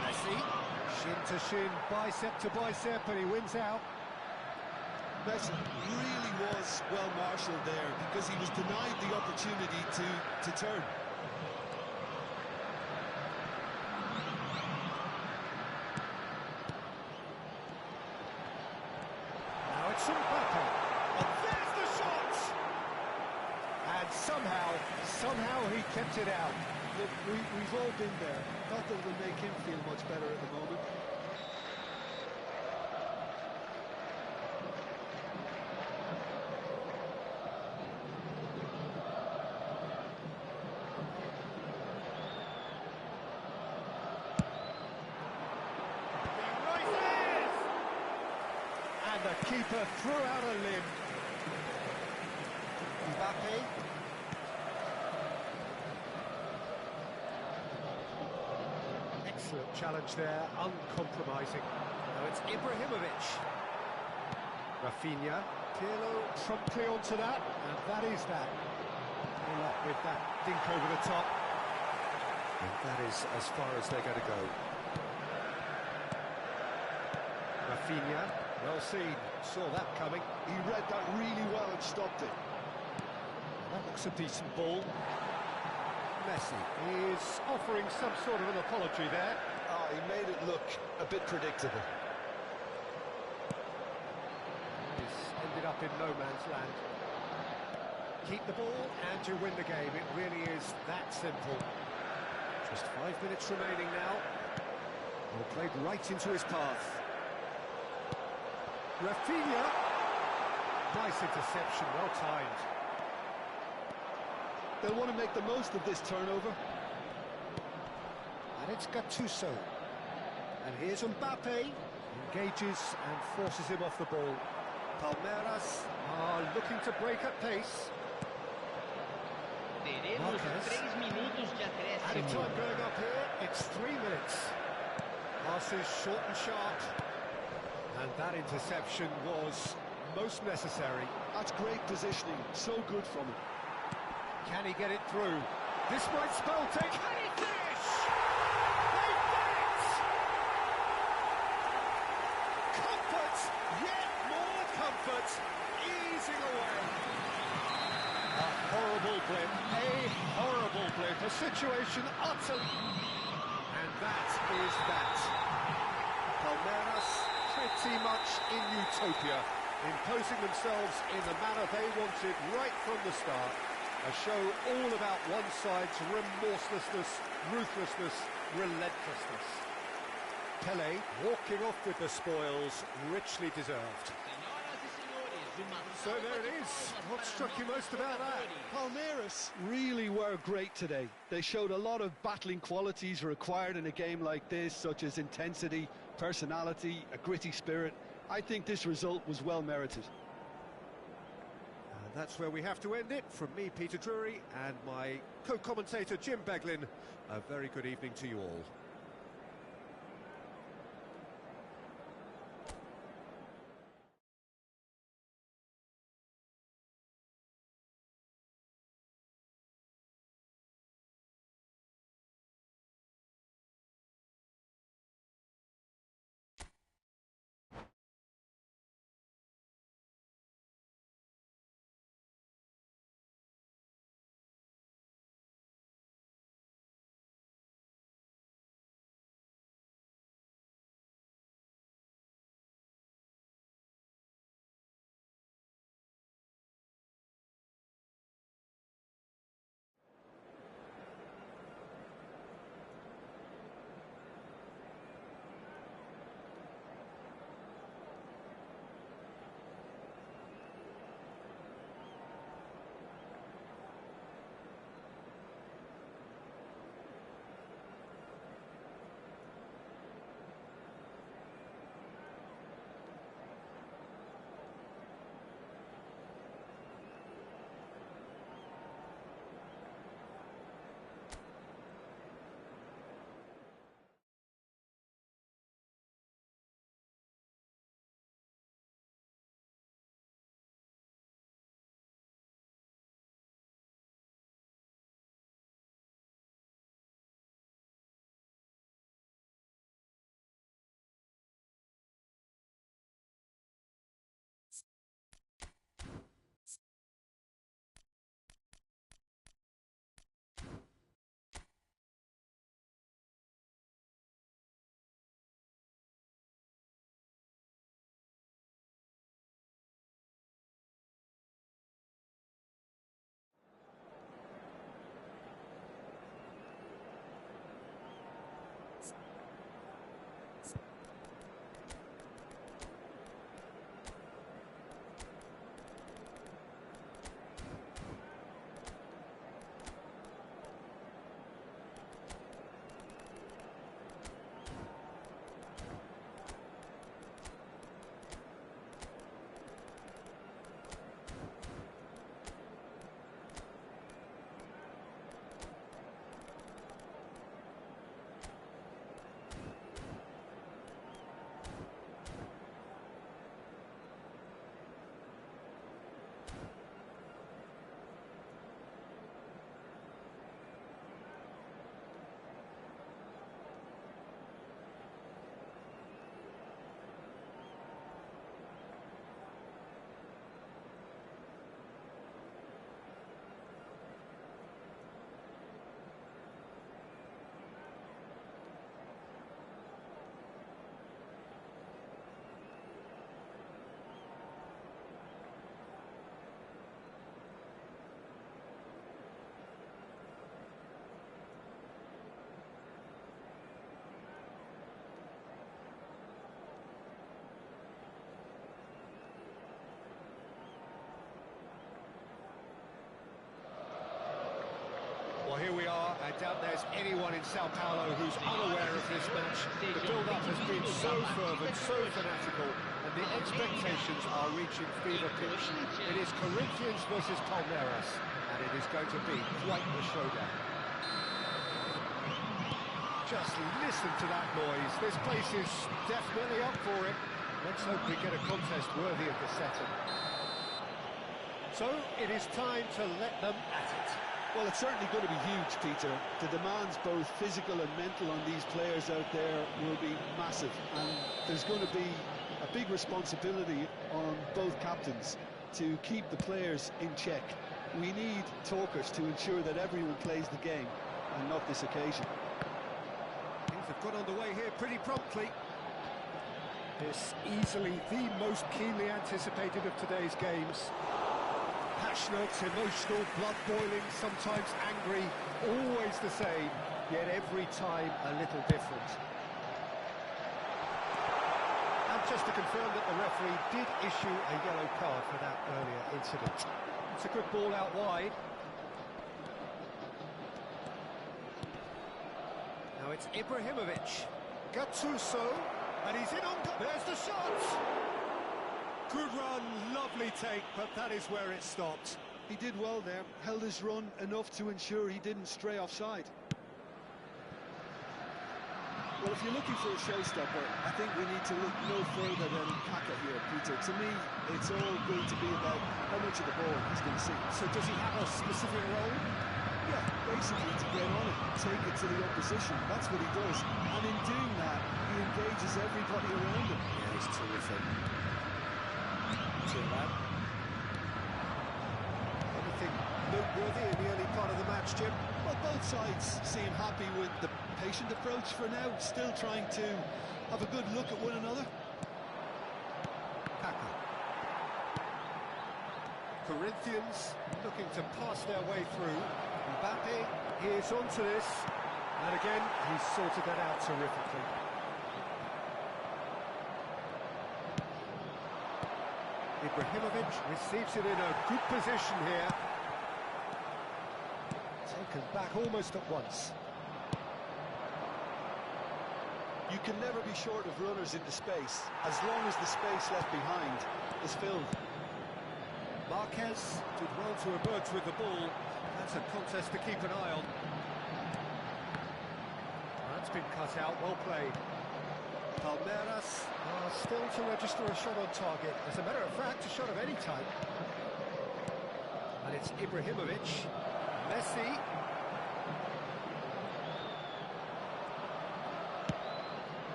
Messi, shin to shin, bicep to bicep, and he wins out. Messi really was well marshalled there because he was denied the opportunity to turn. Now it's Mbappe. And there's the shot! And somehow he kept it out. Look, we've all been there. Not that it'll make him feel much better at the moment. And the keeper threw out a limb. Mbappe. Excellent challenge there, uncompromising. Now it's Ibrahimovic. Rafinha. Pirlo promptly onto that, and that is that. Pull up with that dink over the top. And that is as far as they're going to go. Rafinha, well seen, saw that coming. He read that really well and stopped it. That looks a decent ball. Messi is offering some sort of an apology there. Oh, he made it look a bit predictable. He's ended up in no man's land. Keep the ball and you win the game. It really is that simple. Just 5 minutes remaining now. Ball played right into his path. Rafinha. Nice interception, well timed. They'll want to make the most of this turnover. And it's Gattuso. And here's Mbappe. Engages and forces him off the ball. Palmeiras are looking to break at pace. Teremos Marquez. 3 minutos de Added acréscimo. time going up here. It's 3 minutes. Passes short and sharp. And that interception was most necessary. That's great positioning. So good from him. Can he get it through? This might spell take. Can he finish? They've done it! Comfort, yet more comfort, easing away. A horrible blip, a situation utterly. And that is that. Palmeiras pretty much in utopia, imposing themselves in the manner they wanted right from the start. A show all about one side's remorselessness, ruthlessness, relentlessness. Pelé walking off with the spoils, richly deserved. Senhoras e senhores, uma So salva there de it is. palmas What para struck you nossos most about that? jogadores. Palmeiras really were great today. They showed a lot of battling qualities required in a game like this, such as intensity, personality, a gritty spirit. I think this result was well merited. And that's where we have to end it. From me, Peter Drury, and my co-commentator, Jim Beglin. A very good evening to you all. Well, here we are. I doubt there's anyone in Sao Paulo who's unaware of this match. The build-up has been so fervent, so fanatical, and the expectations are reaching fever pitch. It is Corinthians versus Palmeiras, and it is going to be quite the showdown. Just listen to that noise. This place is definitely up for it. Let's hope we get a contest worthy of the setting. So, it is time to let them at it. Well, it's certainly going to be huge, Peter. The demands, both physical and mental, on these players out there will be massive. And there's going to be a big responsibility on both captains to keep the players in check. We need talkers to ensure that everyone plays the game, and not this occasion. Things have got underway here pretty promptly. This easily the most keenly anticipated of today's games. Passionate, emotional, blood-boiling, sometimes angry, always the same, yet every time a little different. And just to confirm that the referee did issue a yellow card for that earlier incident. It's a good ball out wide. Now it's Ibrahimovic. Gattuso, and he's in on... There's the shot! Good run, lovely take, but that is where it stopped. He did well there, held his run enough to ensure he didn't stray offside. Well, if you're looking for a showstopper, I think we need to look no further than Kaka here, Peter. To me, it's all going to be about how much of the ball he's going to see. So does he have a specific role? Yeah, basically to get on it, take it to the opposition. That's what he does. And in doing that, he engages everybody around him. Yeah, he's terrific. Anything noteworthy in the early part of the match, Jim? Well, both sides seem happy with the patient approach for now, still trying to have a good look at one another. Kaka. Corinthians looking to pass their way through. Mbappe is onto this, and again, he's sorted that out terrifically. Ibrahimovic receives it in a good position here. Taken back almost at once. You can never be short of runners into space, as long as the space left behind is filled. Marquez did well to emerge with the ball. That's a contest to keep an eye on. That's been cut out, well played. Palmeiras are still to register a shot on target. As a matter of fact, a shot of any type. And it's Ibrahimovic. Messi.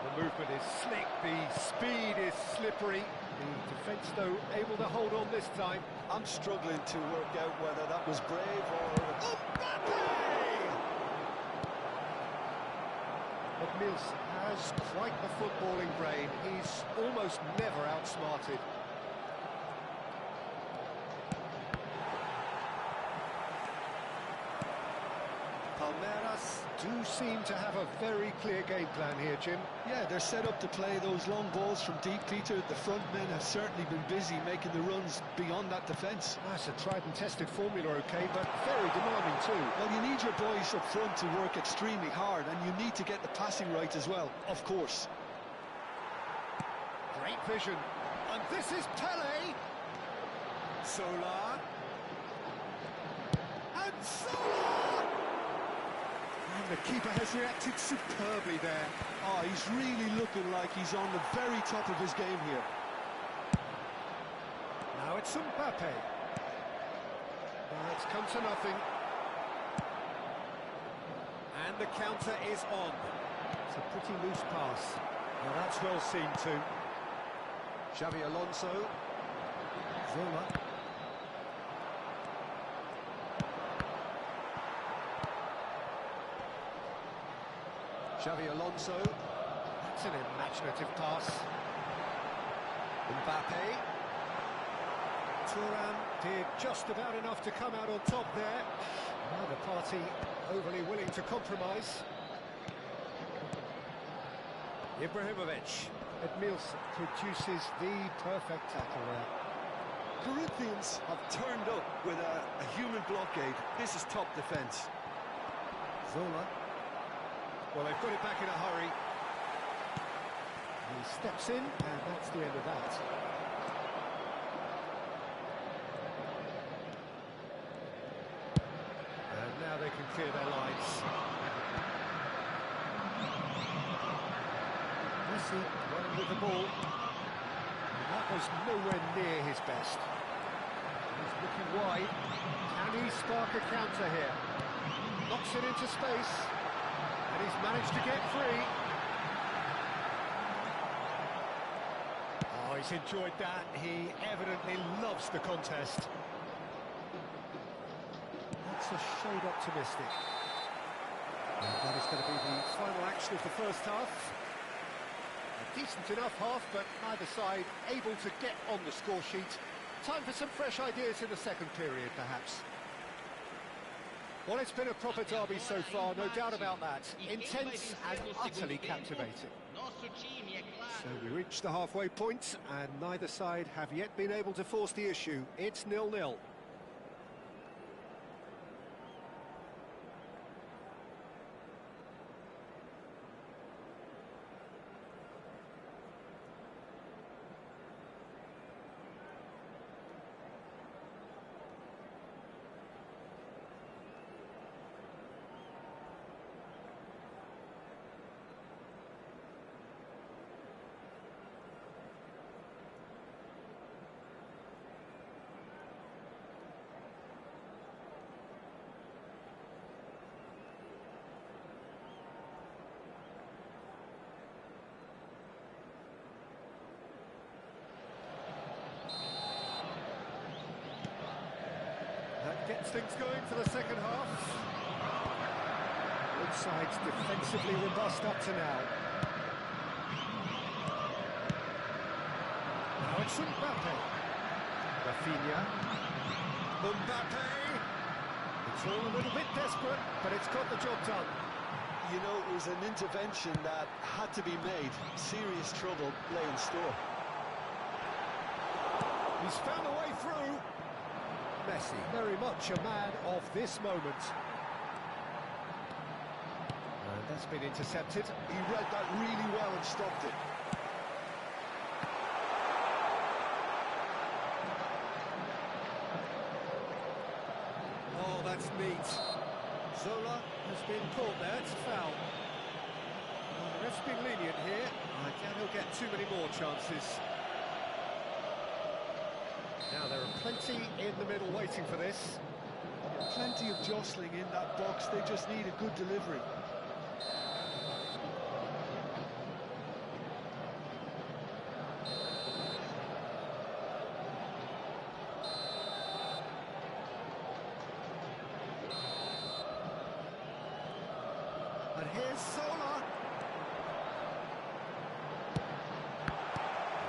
The movement is slick, the speed is slippery. The defence, though, able to hold on this time. I'm struggling to work out whether that was brave or... But Mills has quite the footballing brain. He's almost never outsmarted. Palmeiras do seem to have a very clear game plan here, Jim. Yeah, they're set up to play those long balls from deep, Peter. The front men have certainly been busy making the runs beyond that defence. That's a tried and tested formula, okay, but very demanding too. Well, you need your boys up front to work extremely hard, and you need to get the passing right as well, of course. Great vision. And this is Pele. Solar. And Solar! And the keeper has reacted superbly there. Oh, he's really looking like he's on the very top of his game here. Now it's Mbappe. It's come to nothing. And the counter is on. It's a pretty loose pass. Now that's well seen too. Xavi Alonso. Zola. Xavi Alonso. That's an imaginative pass. Mbappe. Thuram did just about enough to come out on top there. Now the party overly willing to compromise. Ibrahimovic. Edmilson produces the perfect tackle there. Corinthians have turned up with a human blockade. This is top defence. Zola. Well, they've got it back in a hurry. He steps in, and that's the end of that. And now they can clear their lines. Messi running with the ball. And that was nowhere near his best. He's looking wide. Can he spark a counter here? Knocks it into space. And he's managed to get free. Oh, he's enjoyed that. He evidently loves the contest. That's a shade optimistic. And that is going to be the final action of the first half. A decent enough half, but neither side able to get on the score sheet. Time for some fresh ideas in the second period, perhaps. Well, it's been a proper derby so far, no doubt about that. Intense and utterly captivating. So we reached the halfway point, and neither side have yet been able to force the issue. It's 0-0. That gets things going for the second half. Both sides defensively robust up to now. Now it's Mbappe. Rafinha. Mbappe. It's all a little bit desperate, but it's got the job done. You know, it was an intervention that had to be made. Serious trouble lay in store. He's found a way through. Messi, very much a man of this moment. And that's been intercepted. He read that really well and stopped it. Oh, that's neat. Zola has been caught there, it's a foul. Well, the ref's been lenient here. I doubt he'll get too many more chances. Now there are plenty in the middle waiting for this. Plenty of jostling in that box, they just need a good delivery. And here's Zola.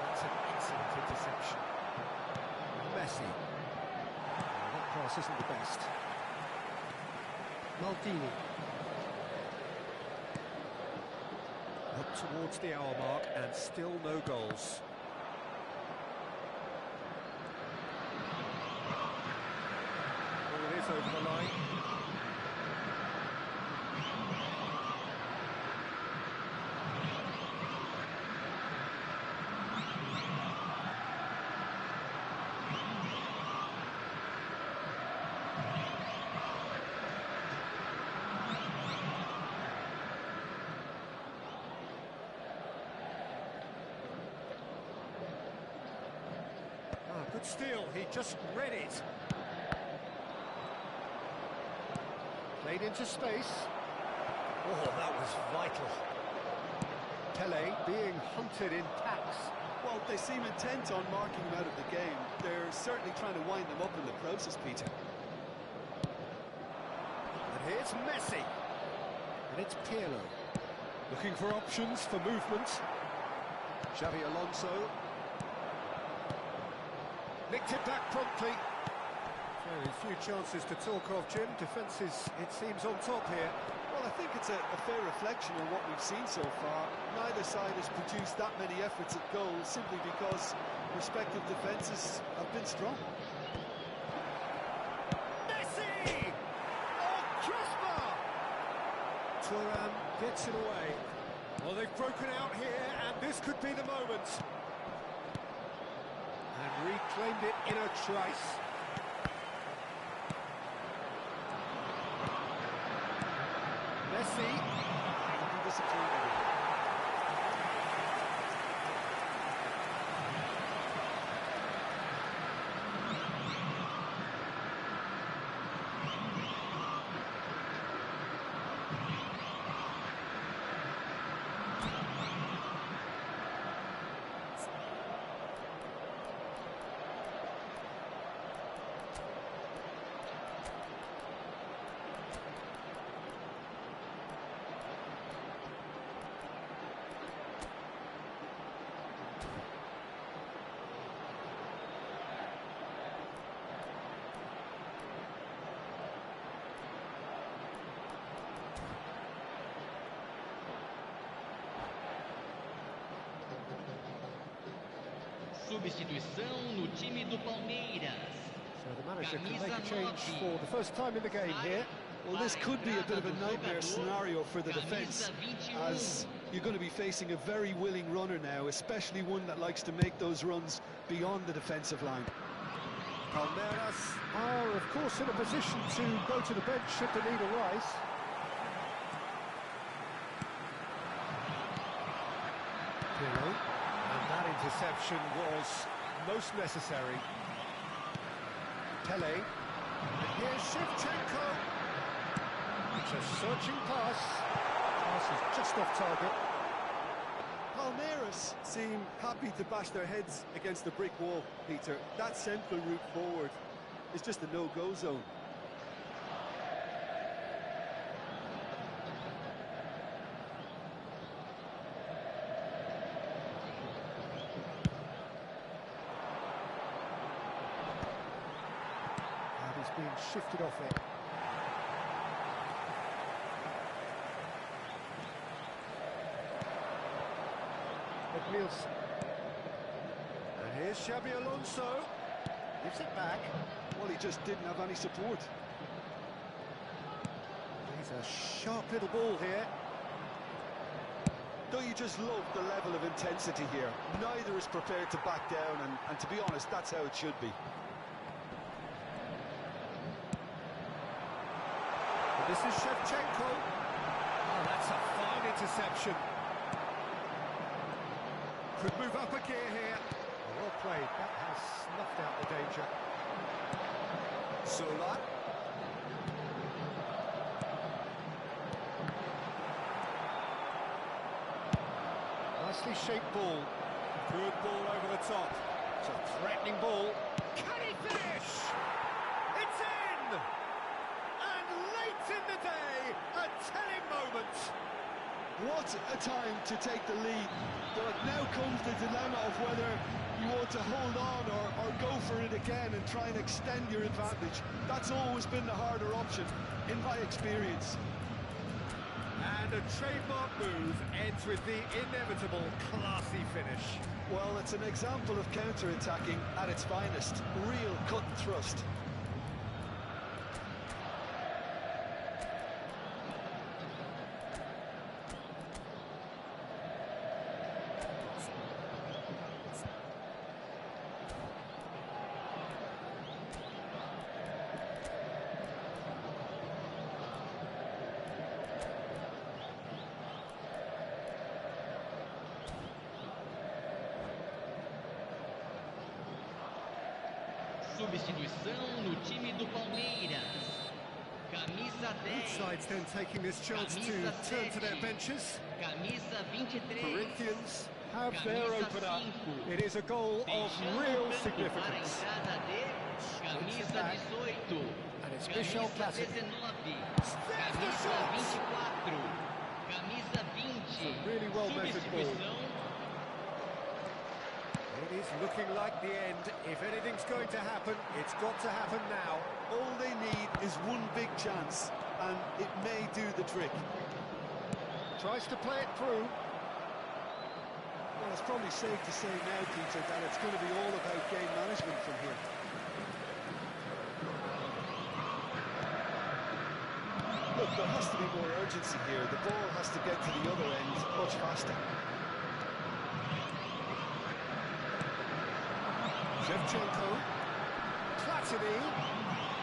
That's an excellent interception. Messi. Oh, that pass isn't the best. Maldini. Up towards the hour mark and still no goals. Oh, it is over the line. Good steal, he just read it. Played into space. Oh, that was vital. Pele being hunted in packs. Well, they seem intent on marking him out of the game. They're certainly trying to wind them up in the process, Peter. And here's Messi. And it's Pirlo. Looking for options for movement. Xavi Alonso. Nicked it back promptly. Very few chances to talk of, Jim. Defence is, it seems, on top here. Well, I think it's a fair reflection on what we've seen so far. Neither side has produced that many efforts at goal simply because respective defences have been strong. Messi! Oh, crossbar! Thuram gets it away. Well, they've broken out here, and this could be the moment. And reclaimed it in a trice. Messi. Disappointed. Substituição no time do Palmeiras. So the manager can make a change for the first time in the game here. Well, this could be a bit of a nightmare scenario for the defence, as you're going to be facing a very willing runner now, especially one that likes to make those runs beyond the defensive line. Palmeiras are, of course, in a position to go to the bench should the need arise. Pirlo, and that interception was most necessary. Pele, and here's Shevchenko. It's a searching pass. Pass is just off target. Palmeiras seem happy to bash their heads against the brick wall, Peter. That central route forward is just a no-go zone. And he's being shifted off it. Nielsen. And here's Xabi Alonso. Gives it back. Well, he just didn't have any support. He's a sharp little ball here. Don't you just love the level of intensity here? Neither is prepared to back down, and to be honest, that's how it should be. And this is Shevchenko. Oh, that's a fine interception. Could move up a gear here. Well played. That has snuffed out the danger. Sola. Nicely shaped ball. Good ball over the top. It's a threatening ball. Can he finish? It's in! And late in the day, a telling moment. What a time to take the lead. But now comes the dilemma of whether you want to hold on or go for it again and try and extend your advantage. That's always been the harder option, in my experience. And a trademark move ends with the inevitable classy finish. Well, it's an example of counter-attacking at its finest. Real cut and thrust. Substituição no time do Palmeiras. Camisa 10. Both sides then taking this chance to turn to their benches. Camisa 23. Corinthians have their opener. It is a goal of real significance. Camisa 18. And it's Michel Classic. Camisa 24. Camisa 20. It's a really well measured ball. It is looking like the end. If anything's going to happen, it's got to happen now. All they need is one big chance, and it may do the trick. Tries to play it through. Well, it's probably safe to say now, Peter, that it's going to be all about game management from here. Look, there has to be more urgency here. The ball has to get to the other end much faster. Shevchenko. Platini.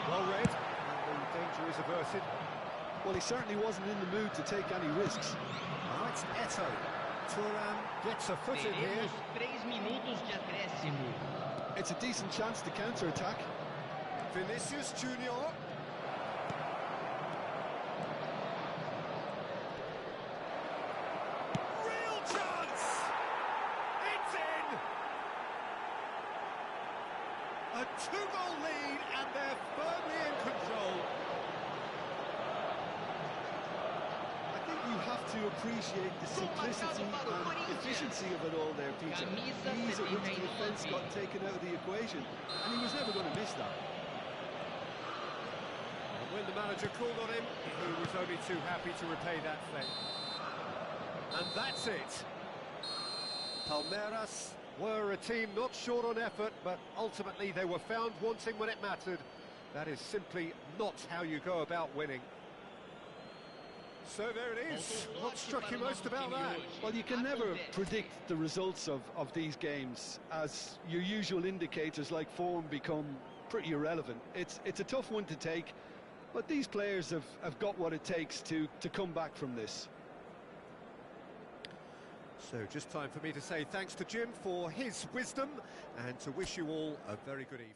Well read. And the danger is averted. Well, he certainly wasn't in the mood to take any risks. Now it's Eto. Turan gets a foot in here. Teremos 3 minutos de acréscimo. It's a decent chance to counter-attack. Vinicius Junior. Real chance! It's in! A 2-goal lead and they're firmly in control. I think you have to appreciate the simplicity and efficiency of it all there, Peter. Ease at which the defence got taken out of the equation, and he was never going to miss that. And when the manager called on him, he was only too happy to repay that favour. And that's it. Palmeiras were a team not short on effort, but ultimately they were found wanting when it mattered. That is simply not how you go about winning. So there it is. What struck you most about that? Well, you can never predict the results of these games, as your usual indicators like form become pretty irrelevant. It's a tough one to take, but these players have got what it takes to come back from this. So just time for me to say thanks to Jim for his wisdom and to wish you all a very good evening.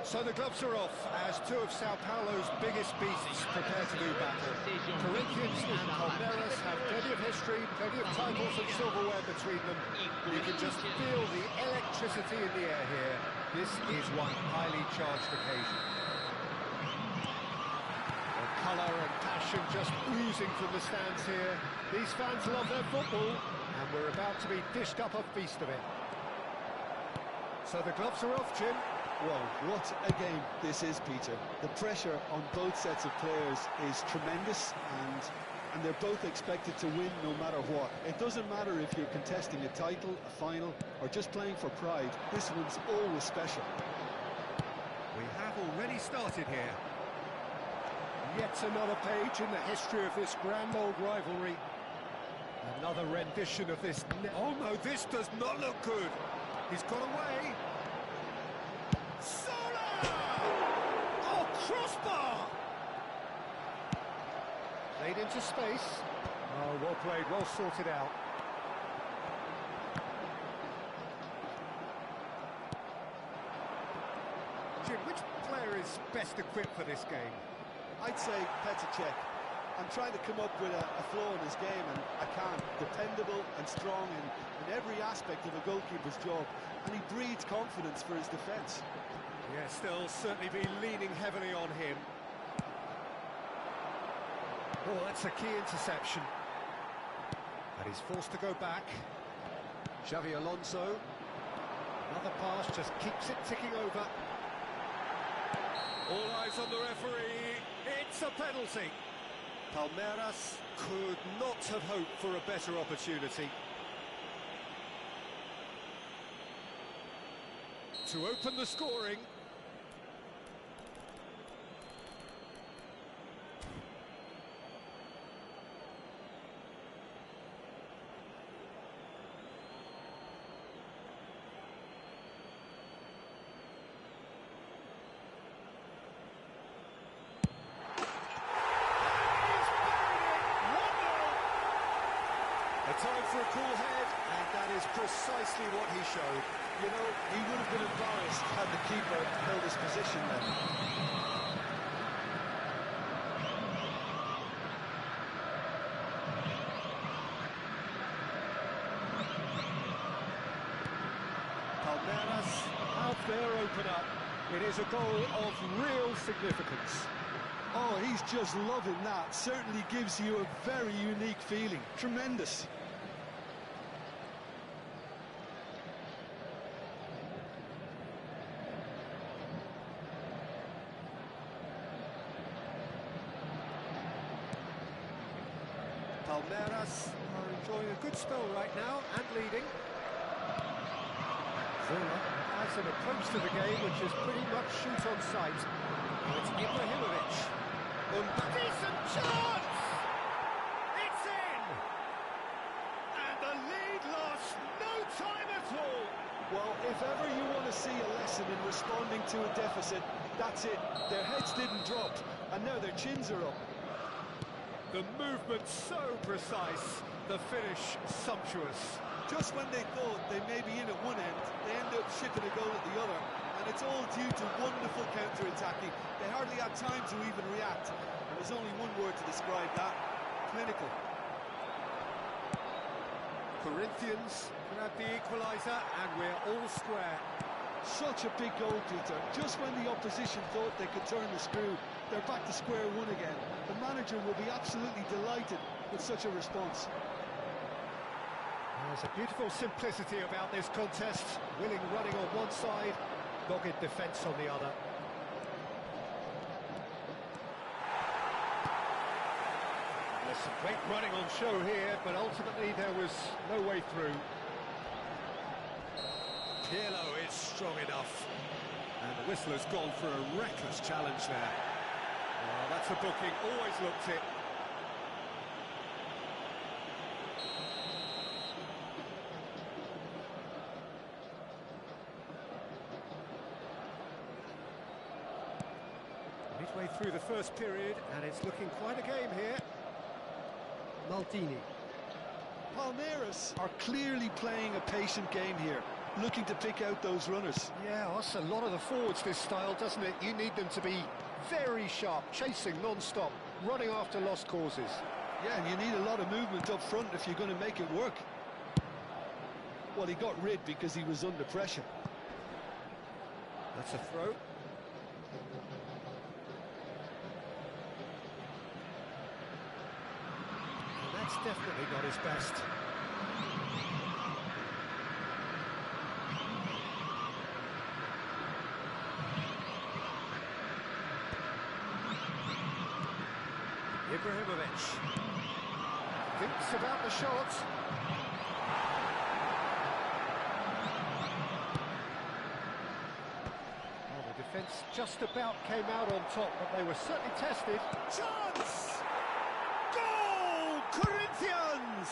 So the gloves are off as two of Sao Paulo's biggest beasts prepare to do battle. Corinthians and Palmeiras have plenty of history, plenty of titles and silverware between them. You can just feel the electricity in the air here. This is one highly charged occasion. The colour and passion just oozing from the stands here. These fans love their football, and we're about to be dished up a feast of it. So the gloves are off, Jim. Well, what a game this is, Peter. The pressure on both sets of players is tremendous, and they're both expected to win no matter what. It doesn't matter if you're contesting a title, a final, or just playing for pride. This one's always special. We have already started here. Yet another page in the history of this grand old rivalry. Another rendition of this... Oh no, this does not look good. He's got away. Oh, crossbar! Played into space. Oh, well played, well sorted out. Jim, which player is best equipped for this game? I'd say Petr. I'm trying to come up with a flaw in his game, and I can't. Dependable and strong in every aspect of a goalkeeper's job, and he breeds confidence for his defence. Yes, they'll certainly be leaning heavily on him. Oh, that's a key interception. But he's forced to go back. Xavi Alonso. Another pass, just keeps it ticking over. All eyes on the referee. It's a penalty. Palmeiras could not have hoped for a better opportunity. To open the scoring. Time for a cool head, and that is precisely what he showed. You know, he would have been embarrassed had the keeper held his position then. Palmeiras have their opener. It is a goal of real significance. Oh, he's just loving that. Certainly gives you a very unique feeling. Tremendous. Palmeiras are enjoying a good spell right now and leading. Zola has an approach to the game which is pretty much shoot on sight. Now it's Ibrahimovic. Decent chance! It's in! And the lead lost no time at all. Well, if ever you want to see a lesson in responding to a deficit, that's it. Their heads didn't drop, and now their chins are up. The movement so precise, the finish sumptuous. Just when they thought they may be in at one end, they end up shipping a goal at the other, and it's all due to wonderful counter-attacking. They hardly had time to even react, and there's only one word to describe that: clinical. Corinthians grab the equaliser, and we're all square. Such a big goal, Peter. Just when the opposition thought they could turn the screw, they're back to square one again. The manager will be absolutely delighted with such a response. There's a beautiful simplicity about this contest. Willing running on one side, dogged defence on the other. There's some great running on show here, but ultimately there was no way through. Pirlo is strong enough. And the whistle has gone for a reckless challenge there. Oh, that's a booking, always looked it. Midway through the first period, and it's looking quite a game here. Maldini. Palmeiras are clearly playing a patient game here. looking to pick out those runners. Yeah, that's a lot of the forwards, this style, doesn't it? You need them to be very sharp, chasing non-stop, running after lost causes. Yeah, and you need a lot of movement up front if you're going to make it work. Well, he got rid because he was under pressure. That's a throw. And that's definitely not his best. Ibrahimovic thinks about the shot. Well, the defence just about came out on top, but they were certainly tested. Chance! Goal! Corinthians!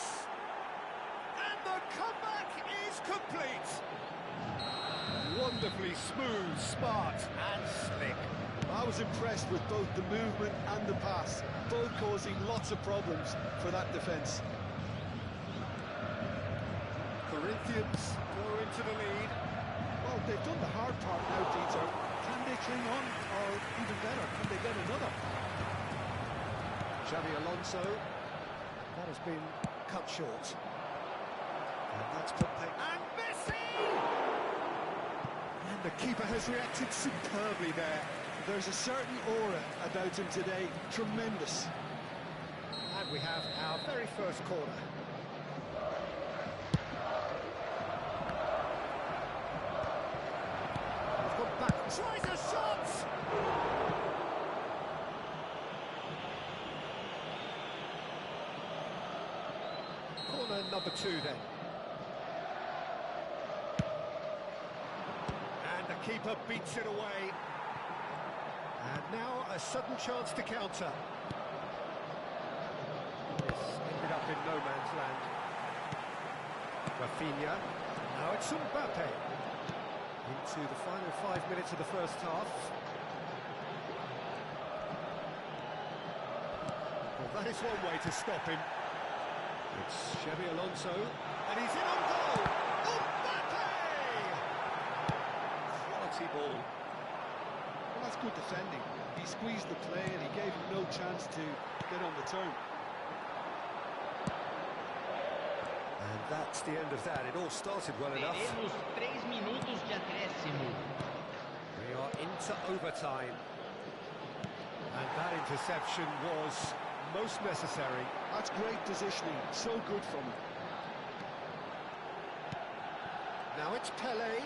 And the comeback is complete. Wonderfully smooth, smart and slick. I was impressed with both the movement and the pass, both causing lots of problems for that defence. Corinthians go into the lead. Well, they've done the hard part now, Peter. Can they cling on, or even better, can they get another? Xavi Alonso. That has been cut short. And that's put and Messi! And the keeper has reacted superbly there. There's a certain aura about him today, tremendous. And we have our very first corner. We've got back, tries a shot! Corner number 2 then. And the keeper beats it away. And now a sudden chance to counter. This ended up in no man's land. Rafinha. Now it's Mbappe. Into the final 5 minutes of the first half. Well, that is one way to stop him. It's Xavi Alonso. And he's in on goal! Mbappe! Quality ball. Well, that's good defending. He squeezed the play and he gave him no chance to get on the turn. And that's the end of that. It all started well enough. Teremos 3 minutos de acréscimo. We are into overtime. And that interception was most necessary. That's great positioning, so good from him. Now it's Pelé.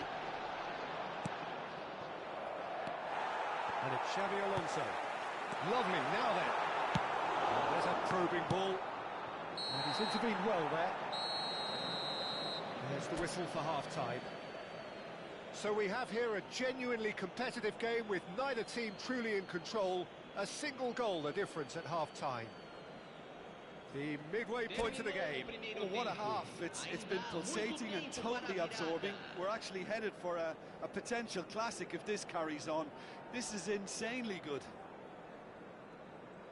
And it's Xavi Alonso. Lovely, now then. And there's a probing ball. And he's intervened well there. There's the whistle for half-time. So we have here a genuinely competitive game with neither team truly in control. A single goal the difference at half-time. The midway point of the game. Oh, what a half. It's been pulsating and totally absorbing. We're actually headed for a potential classic if this carries on. This is insanely good.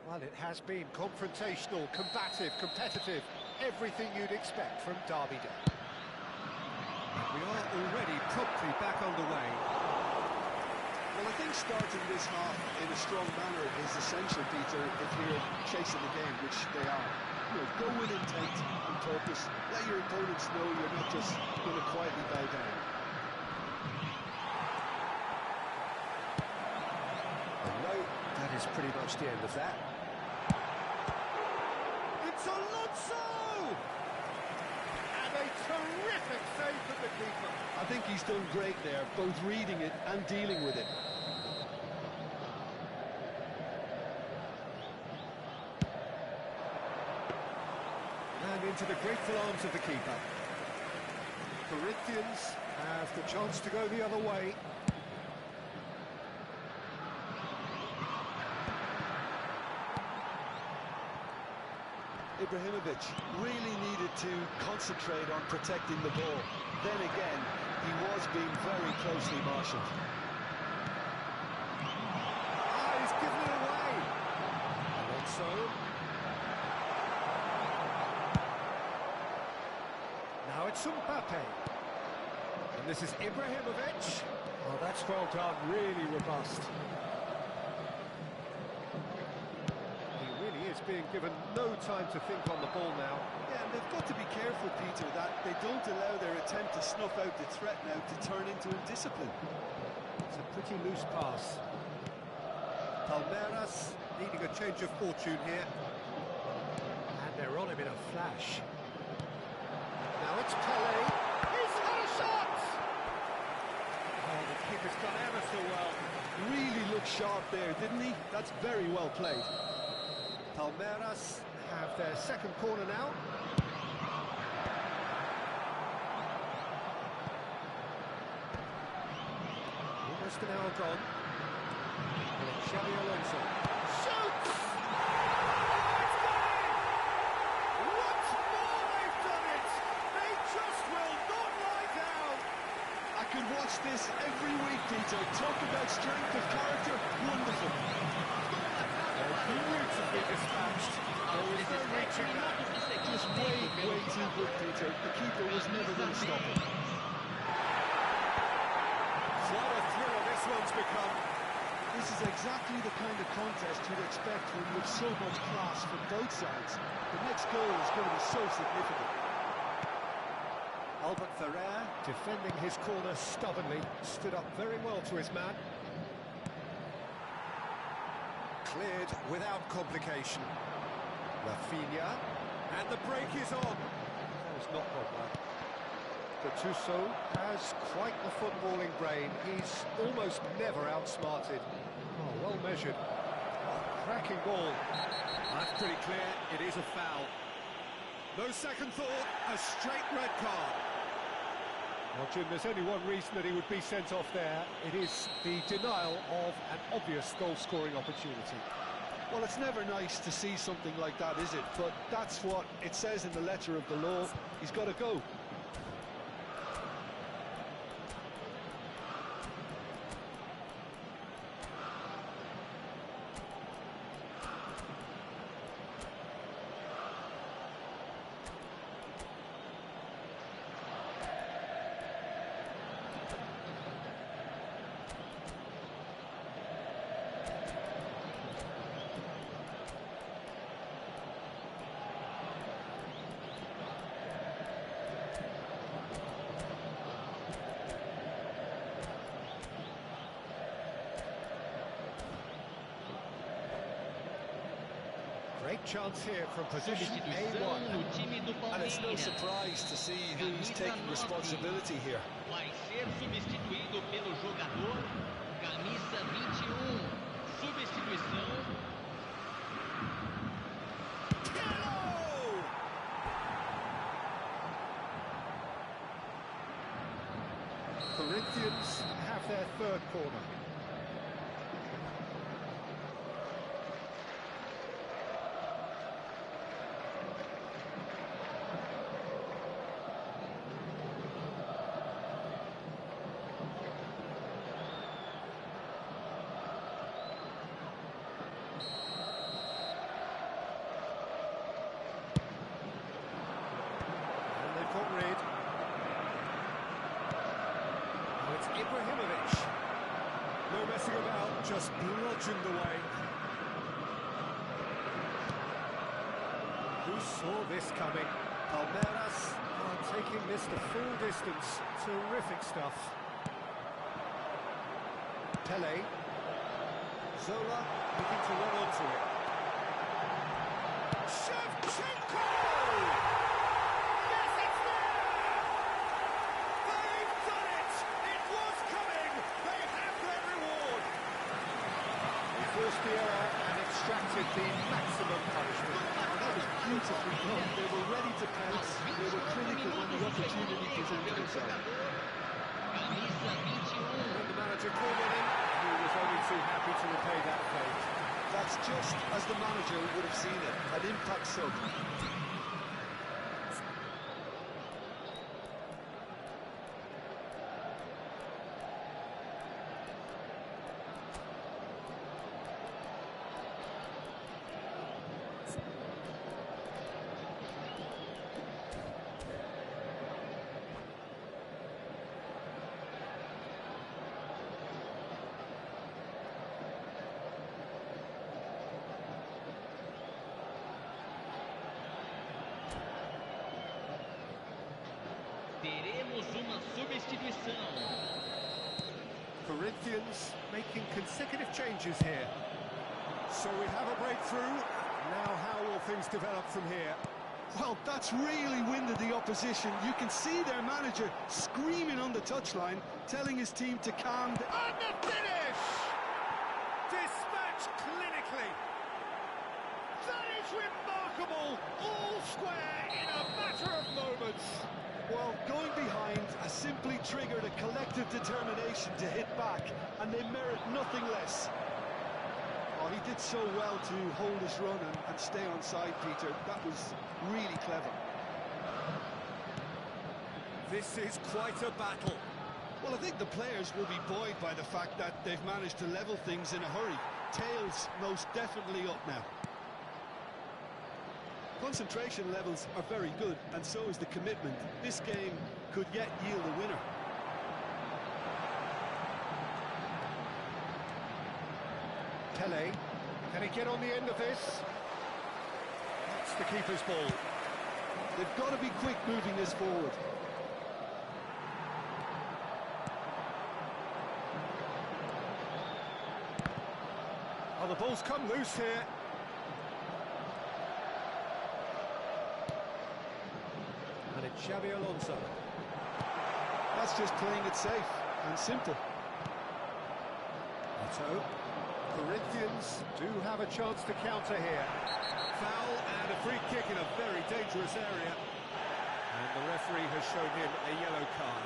Well, it has been confrontational, combative, competitive. Everything you'd expect from Derby Day. And we are already promptly back underway. Well, I think starting this half in a strong manner is essential, Peter, if you're chasing the game, which they are. You know, go with intent and purpose. Let your opponents know you're not just going to quietly bow down. And no, that is pretty much the end of that. It's Alonso! And a terrific save from the keeper. I think he's done great there, both reading it and dealing with it. And into the grateful arms of the keeper. Corinthians have the chance to go the other way. Ibrahimovic really needed to concentrate on protecting the ball. Then again, he was being very closely marshalled. Ah, he's given it away. Alonso. Now it's Mbappe. And This is Ibrahimovic. Oh, that's well done, really robust. He really is being given no time to think on the ball now. Yeah, and they've got to be careful, Peter, that they don't allow their attempt to snuff out the threat now to turn into indiscipline. It's a pretty loose pass. Palmeiras needing a change of fortune here. And they're on him in a flash. Now it's Pelé. He's had a shot! Oh, the keeper's done ever so well. Really looked sharp there, didn't he? That's very well played. Palmeiras have their second corner now. Almost an hour gone. Xabi Alonso shoots! It's gone in! Once more they've done it! They just will not lie down! I could watch this every week, Peter. Talk about strength of character. Wonderful. Beautifully dispatched. There was no 17 reaching that. minutos do segundo Just tempo way pelo too jogador. good, Peter. The keeper was never going to stop him. What a thriller this one's become. This is exactly the kind of contest you'd expect when you have so much class from both sides. The next goal is going to be so significant. Albert Ferrer, defending his corner stubbornly, stood up very well to his man. Cleared without complication. Rafinha, and the break is on. That was not gone well. Gattuso has quite the footballing brain. He's almost never outsmarted. Oh, well measured. Oh, cracking ball. That's pretty clear. It is a foul. No second thought, a straight red card. Well, Jim, there's only one reason that he would be sent off there. It is the denial of an obvious goal-scoring opportunity. Well, it's never nice to see something like that, is it? But that's what it says in the letter of the law. He's got to go. Great chance here from position Substituição A1. no time do And it's no Palmeiras. surprise to see who's taking responsibility here. Vai ser substituído pelo jogador camisa 21. Substituição. Corinthians have their third corner. And they've got rid. Oh, it's Ibrahimovic. No messing about, just bludgeoned away. Who saw this coming? Palmeiras are taking this the full distance. Terrific stuff. Pelé. Zola looking to run onto it. Shevchenko! Yes, it's there! They've done it! It was coming! They have their reward! They forced the error and extracted the maximum punishment. That was beautifully done. They were ready to pounce. They were critical when the opportunity presented itself. Camisa 21. When the manager called on him, he was only too happy to repay that fate. That's just as the manager would have seen it. An impact sub. Teremos uma substituição. Corinthians making consecutive changes here. So we have a breakthrough. Now how will things develop from here? Well, that's really winded the opposition. You can see their manager screaming on the touchline, telling his team to calm down. And the finish! Dispatched clinically. That is remarkable. All square in a matter of moments. Well, going behind has simply triggered a collective determination to hit back, and they merit nothing less. Oh, he did so well to hold his run and stay on side, Peter. That was really clever. This is quite a battle. Well, I think the players will be buoyed by the fact that they've managed to level things in a hurry. Tails most definitely up now. Concentration levels are very good, and so is the commitment. This game could yet yield a winner. Pele, can he get on the end of this? That's the keeper's ball. They've got to be quick moving this forward. Oh, the ball's come loose here. And it's Xabi Alonso. That's just playing it safe and simple. Otto. Corinthians do have a chance to counter here. Foul and a free kick in a very dangerous area. And the referee has shown him a yellow card.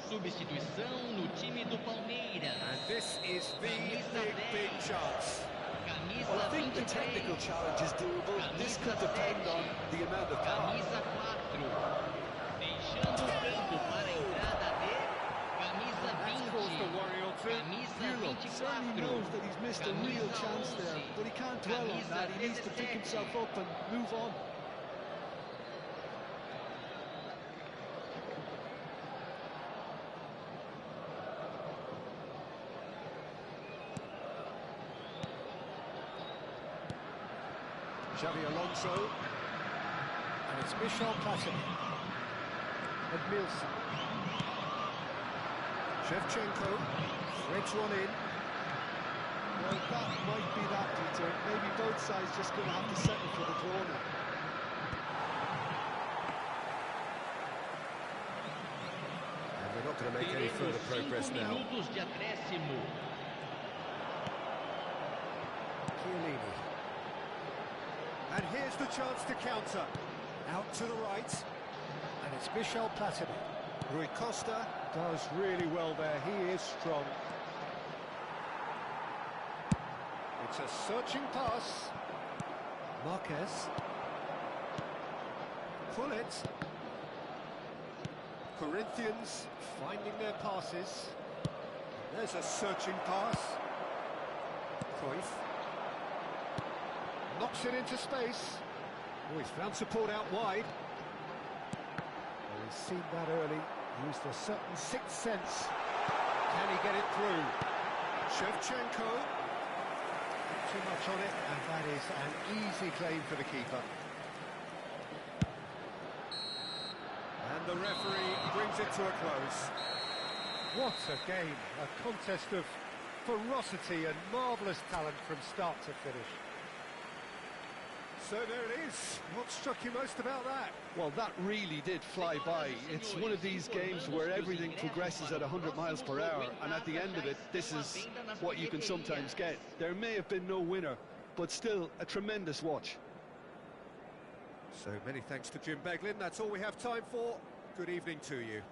Substituição no time do Palmeiras. And this is the big chance. Camisa Well, I think the 23. technical challenge is doable. This could depend on the amount of power. Camisa 4. Deixando o campo para a entrada de camisa That's caused a 20. worry or two. Camisa Certainly 24. knows that he's missed a real chance there, but he can't dwell on that. He needs to pick himself up and move on. Xabi Alonso, and it's Michel Platini, Edmilson, Shevchenko, threads one in. Well, that might be that, Peter. Maybe both sides just going to have to settle for the draw now. And we're not going to make any further progress Teremos 5 now. minutos de acréscimo. Chiellini. And here's the chance to counter. Out to the right, and it's Michel Platini. Rui Costa does really well there, he is strong. It's a searching pass. Marquez. Pull it. Corinthians finding their passes. There's a searching pass. Cruyff. Knocks it into space. Oh, he's found support out wide. Well, he's seen that early. Used a certain sixth sense. Can he get it through? Shevchenko. Not too much on it, and that is an easy claim for the keeper. And the referee brings it to a close. What a game. A contest of ferocity and marvellous talent from start to finish. So there it is. What struck you most about that? Well, that really did fly by. It's one of these games where everything progresses at 100 miles per hour, and at the end of it, this is what you can sometimes get. There may have been no winner, but still a tremendous watch. So many thanks to Jim Beglin. That's all we have time for. Good evening to you.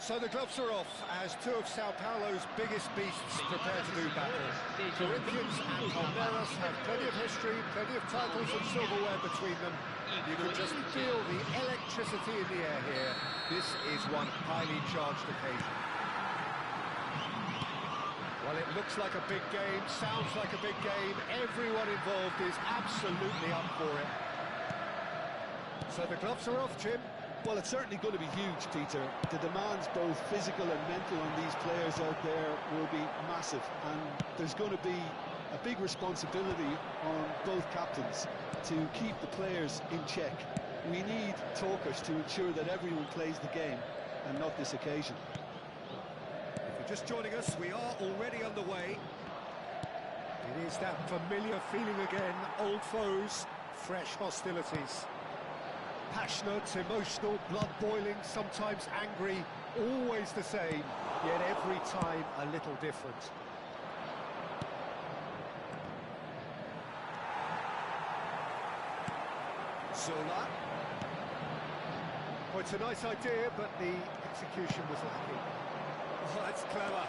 So the gloves are off as two of Sao Paulo's biggest beasts prepare to do battle. Corinthians and Palmeiras have plenty of history, plenty of titles and silverware between them. You can just feel the electricity in the air here. This is one highly charged occasion. Well, it looks like a big game, sounds like a big game. Everyone involved is absolutely up for it. So the gloves are off, Jim. Well, it's certainly going to be huge, Peter. The demands, both physical and mental, on these players out there will be massive, and there's going to be a big responsibility on both captains to keep the players in check. We need talkers to ensure that everyone plays the game, and not this occasion. If you're just joining us, we are already underway. It is that familiar feeling again, old foes, fresh hostilities. Passionate, emotional, blood-boiling, sometimes angry, always the same, yet every time a little different. Zola. Well, it's a nice idea, but the execution was lacking. Oh, that's clever.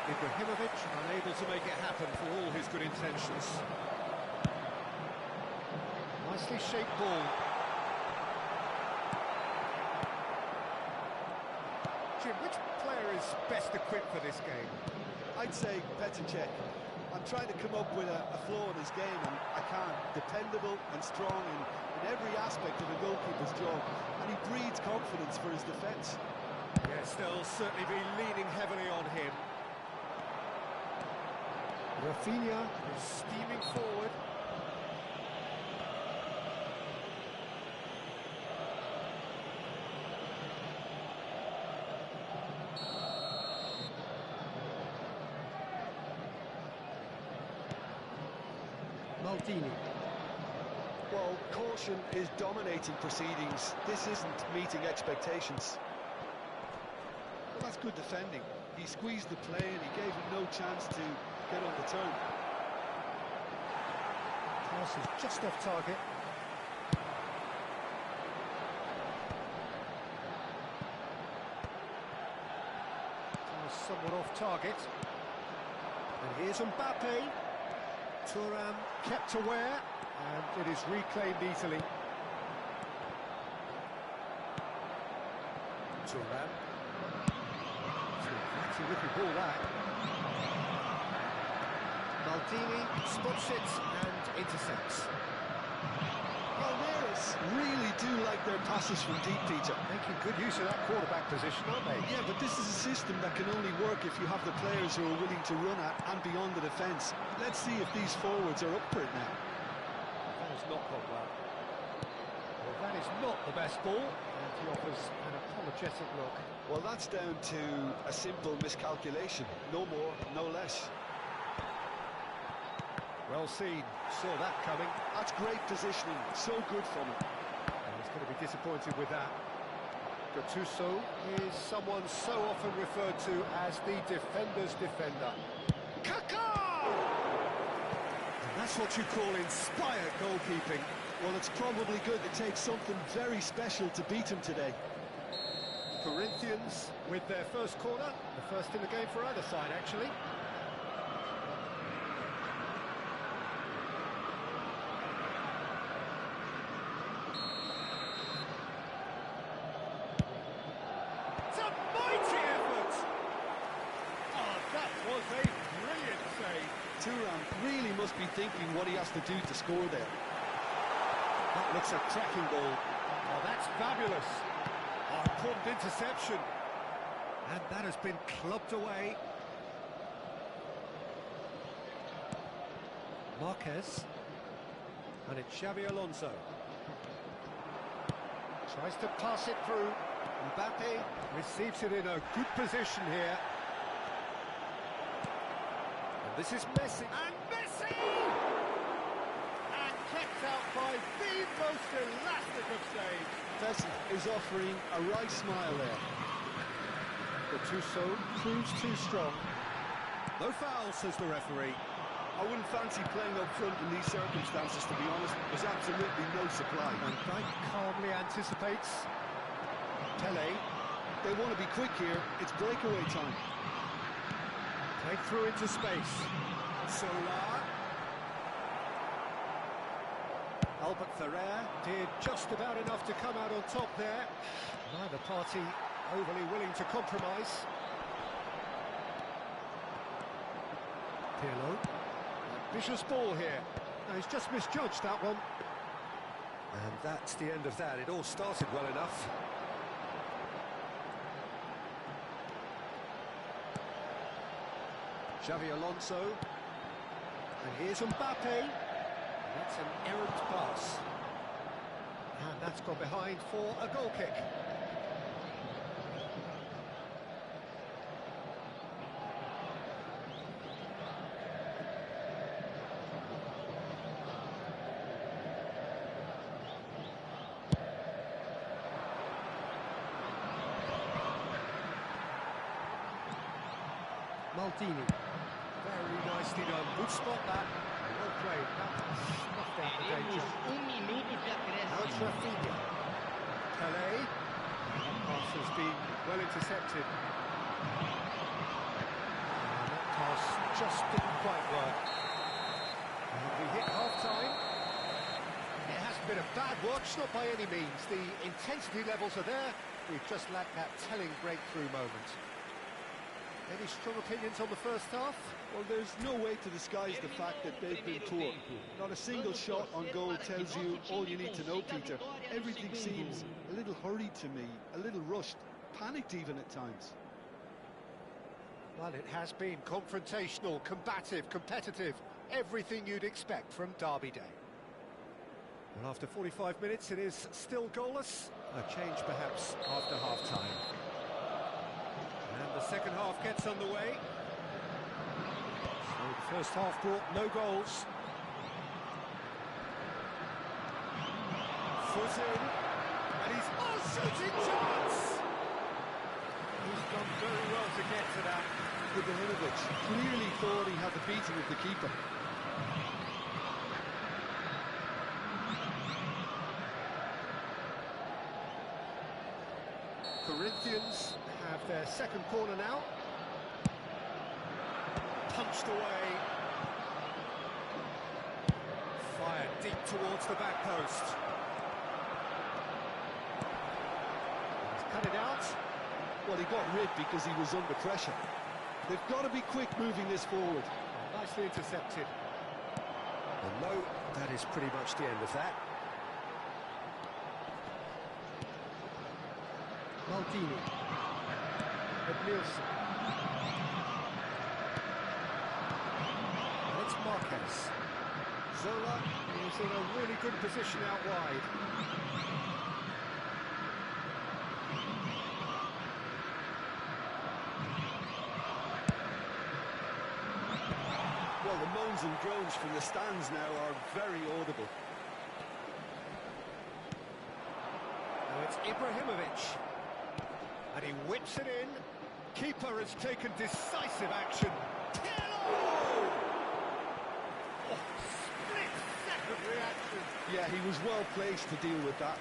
Ibrahimovic unable to make it happen for all his good intentions. Nicely shaped ball. Jim, which player is best equipped for this game? I'd say Petr Cech. I'm trying to come up with a flaw in his game, and I can't. Dependable and strong in every aspect of a goalkeeper's job, and he breeds confidence for his defence. Yes, they'll certainly be leaning heavily on him. Rafinha is steaming forward. Maldini. Well, caution is dominating proceedings. This isn't meeting expectations. Well, that's good defending. He squeezed the play and he gave him no chance to get on the turn. Pass is just off target. Somewhat off target. And here's Mbappe. Thuram kept aware, and it is reclaimed easily. Thuram. It's a looking ball, that. Maldini spots it and intercepts. Palmeiras really do like their passes from deep, Peter. Making good use of that quarterback position, aren't they? Yeah, but this is a system that can only work if you have the players who are willing to run at and beyond the defence. Let's see if these forwards are up for it now. That has not gone well. Well, that is not the best ball, and he offers an apologetic look. Well, that's down to a simple miscalculation. No more, no less. Well seen, saw that coming. That's great positioning, so good from him. And he's going to be disappointed with that. Gattuso is someone so often referred to as the defender's defender. Kaká! And that's what you call inspired goalkeeping. Well, it's probably good to take something very special to beat him today. Corinthians with their first corner, the first in the game for either side, actually. Thuram really must be thinking what he has to do to score there. That looks a cracking ball. Oh, that's fabulous. Oh, important interception. And that has been clubbed away. Marquez. And it's Xabi Alonso. Tries to pass it through. Mbappe receives it in a good position here. This is Messi, and Messi! And kept out by the most elastic of saves. Messi is offering a right smile there. Gattuso proves too strong. No foul, says the referee. I wouldn't fancy playing up front in these circumstances, to be honest. There's absolutely no supply. And Frank calmly anticipates. Tele. They want to be quick here. It's breakaway time. Played through into space. Solar. Albert Ferrer did just about enough to come out on top there. Neither party overly willing to compromise. Pirlo. Ambitious ball here. No, he's just misjudged that one. And that's the end of that. It all started well enough. Xavi Alonso. And here's Mbappe. That's an errant pass. And that's gone behind for a goal kick. Maldini. Very nicely done. Good spot that. Well played. That snuffed out the danger. Teremos 1 minuto de Now it's acréscimo. Rafinha. Pelé. That pass has been well intercepted. And that pass just didn't quite work. And we hit half-time. It hasn't been a bad watch, not by any means. The intensity levels are there. We've just lacked that telling breakthrough moment. Any strong opinions on the first half? Well, there's no way to disguise the fact that they've been poor. Not a single shot on goal tells you all you need to know, Peter. Everything seems a little hurried to me, a little rushed, panicked even at times. Well, it has been confrontational, combative, competitive. Everything you'd expect from Derby Day. Well, after 45 minutes, it is still goalless. A change, perhaps, after half-time. And the second half gets underway. So the first half brought no goals. Foot in, and he's shooting chance! He's done very well to get to that. Ibrahimovic clearly thought he had the beating of the keeper. Corinthians have their second corner now. Punched away. Fired deep towards the back post. He's cut it out. Well, he got rid because he was under pressure. They've got to be quick moving this forward. Nicely intercepted. And no, that is pretty much the end of that. Maldini. Nielsen. And it's Marquez. Zola is in a really good position out wide. Well, the moans and groans from the stands now are very audible. Now it's Ibrahimovic. And he whips it in. Keeper has taken decisive action. Pirlo! Oh, split-second reaction. Yeah, he was well placed to deal with that.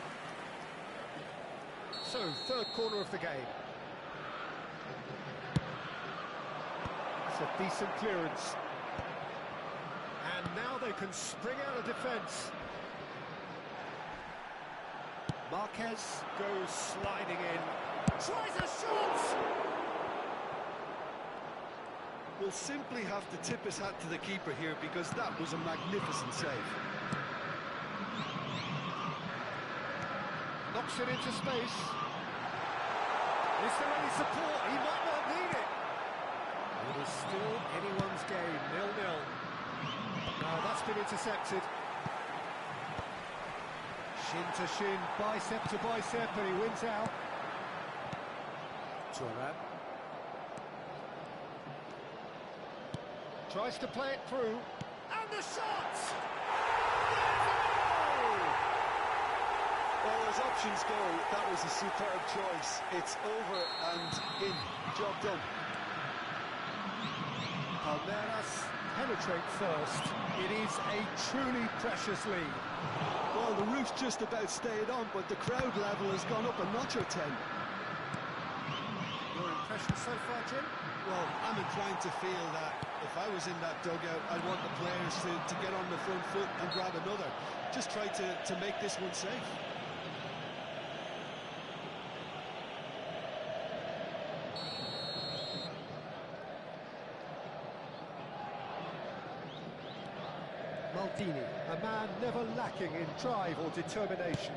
So, third corner of the game. That's a decent clearance. And now they can spring out of defence. Marquez goes sliding in. Tries a shot! Will simply have to tip his hat to the keeper here because that was a magnificent save. Knocks it into space. Is there any support? He might not need it. It is still anyone's game, 0-0. Now that's been intercepted. Shin to shin, bicep to bicep, and he wins out. Turan. Tries to play it through. And the shot! Well, as options go, that was a superb choice. It's over and in. Job done. Palmeiras penetrate first. It is a truly precious lead. Well, the roof's just about stayed on, but the crowd level has gone up a notch or 10. Your impression so far, Jim? Well, I'm inclined to feel that if I was in that dugout, I'd want the players to get on the front foot and grab another. Just try to make this one safe. Maldini, a man never lacking in drive or determination.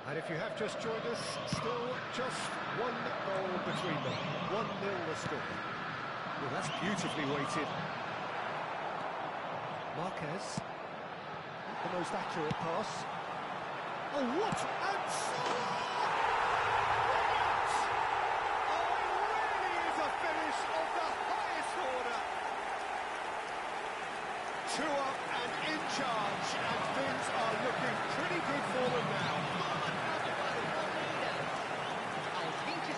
And if you have just joined us, still just one goal between them. 1-0 the score. Well, that's beautifully weighted. Marquez, the most accurate pass. Oh, what? And Salah! Brilliant! Oh, it really is a finish of the highest order. 2 up and in charge, and things are looking pretty good for them now.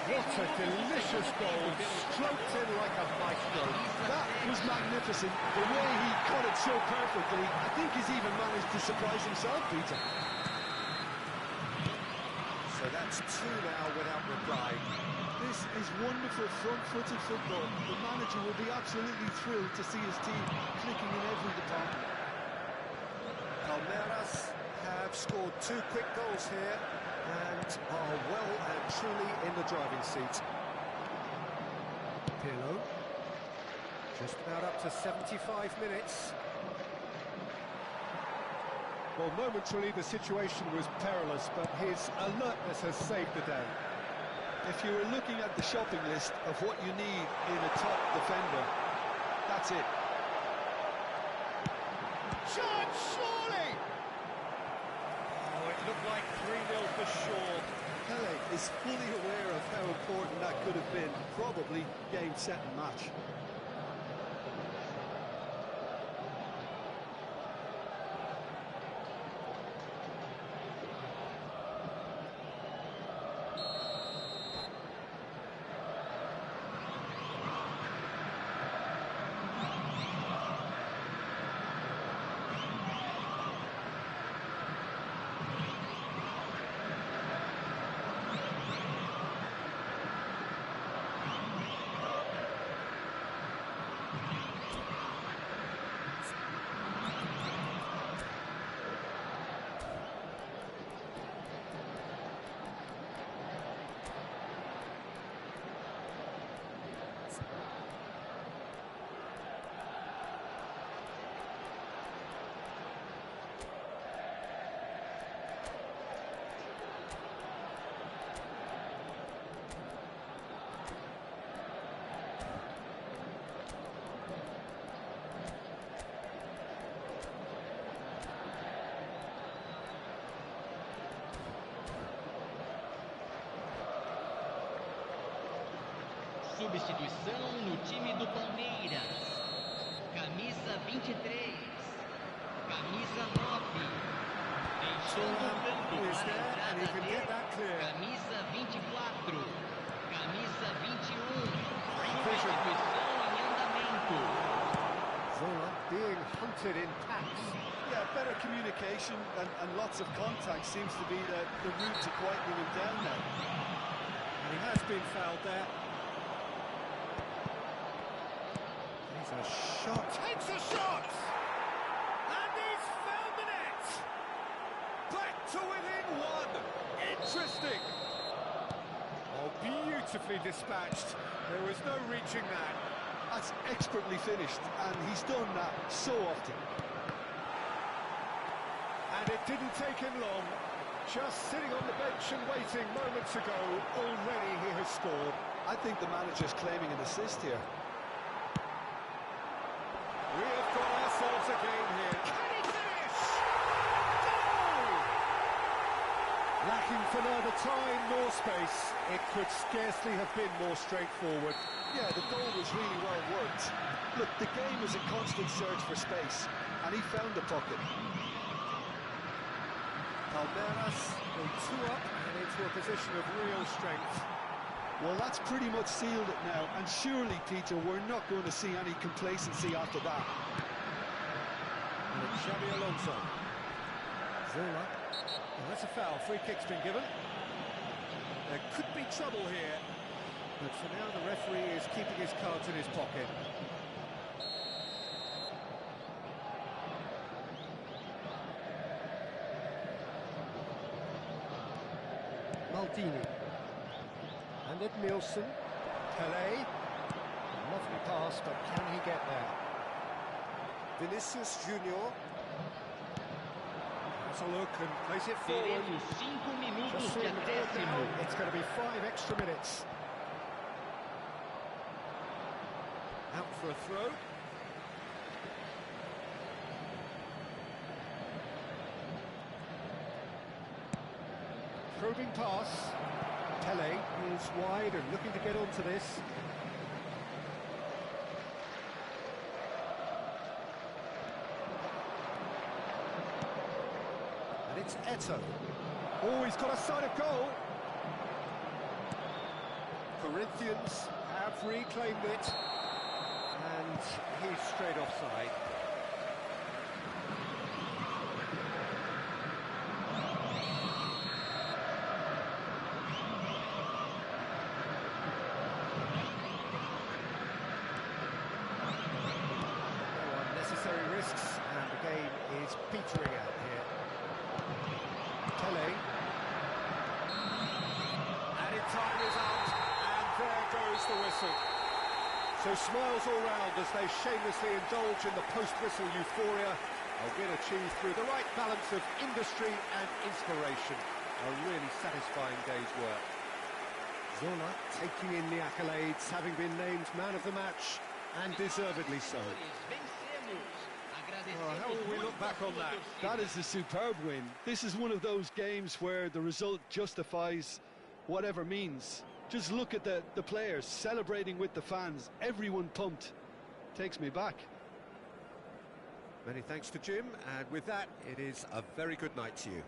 What a delicious goal, stroked in like a maestro. That was magnificent. The way he cut it so perfectly, I think he's even managed to surprise himself, Peter. So that's 2 now without reply. This is wonderful front-footed football. The manager will be absolutely thrilled to see his team clicking in every department. Palmeiras have scored 2 quick goals here and are well and truly in the driving seat. Pirlo, just about up to 75 minutes. Well, momentarily the situation was perilous, but his alertness has saved the day. If you were looking at the shopping list of what you need in a top defender, that's it. Shot, surely! Oh, it looked like 3-0 for sure. Pele is fully aware of how important that could have been. Probably game, set and match. Substituição no time do Palmeiras. Camisa 23. Camisa 9. Deixando o campo para a entrada de camisa 24. Camisa 21. Substituição em andamento. Zola being hunted in packs. Yeah, better communication and lots of contact seems to be the route to quietening him down now. And he has been fouled there. He's a shot. Takes a shot! And he's found the net! Back to within 1. Interesting. Oh, beautifully dispatched. There was no reaching that. That's expertly finished, and he's done that so often. And it didn't take him long. Just sitting on the bench and waiting moments ago, already he has scored. I think the manager's claiming an assist here. We have got ourselves a game here. Can he finish? Goal! Lacking for neither time nor space, it could scarcely have been more straightforward. Yeah, the goal was really well worked. Look, the game was a constant search for space, and he found the pocket. Palmeiras go 2 up and into a position of real strength. Well, that's pretty much sealed it now, and surely, Peter, we're not going to see any complacency after that. And it's Xabi Alonso. Zola. Well, that's a foul. Free kick's been given. There could be trouble here, but for now the referee is keeping his cards in his pocket. Maldini. And Edmilson. Pelé. Lovely pass, but can he get there? Vinicius Junior. Has a look and plays it forward. Teremos 5 minutos Just de seeing the board acréscimo. now. It's going to be 5 extra minutes. Out for a throw. Probing pass. Pelé is wide and looking to get onto this. And it's Eto'o. Oh, he's got a sight of goal. Corinthians have reclaimed it. And he's straight offside. No unnecessary risks, and the game is petering out here. Pelé. Added time is out, and there goes the whistle. So smiles all round as they shamelessly indulge in the post-whistle euphoria. A win achieved through the right balance of industry and inspiration. A really satisfying day's work. Zola taking in the accolades, having been named man of the match, and deservedly so. Well, how will we look back on that? That is a superb win. This is one of those games where the result justifies whatever means. Just look at the players celebrating with the fans. Everyone pumped. Takes me back. Many thanks to Jim, and with that, it is a very good night to you.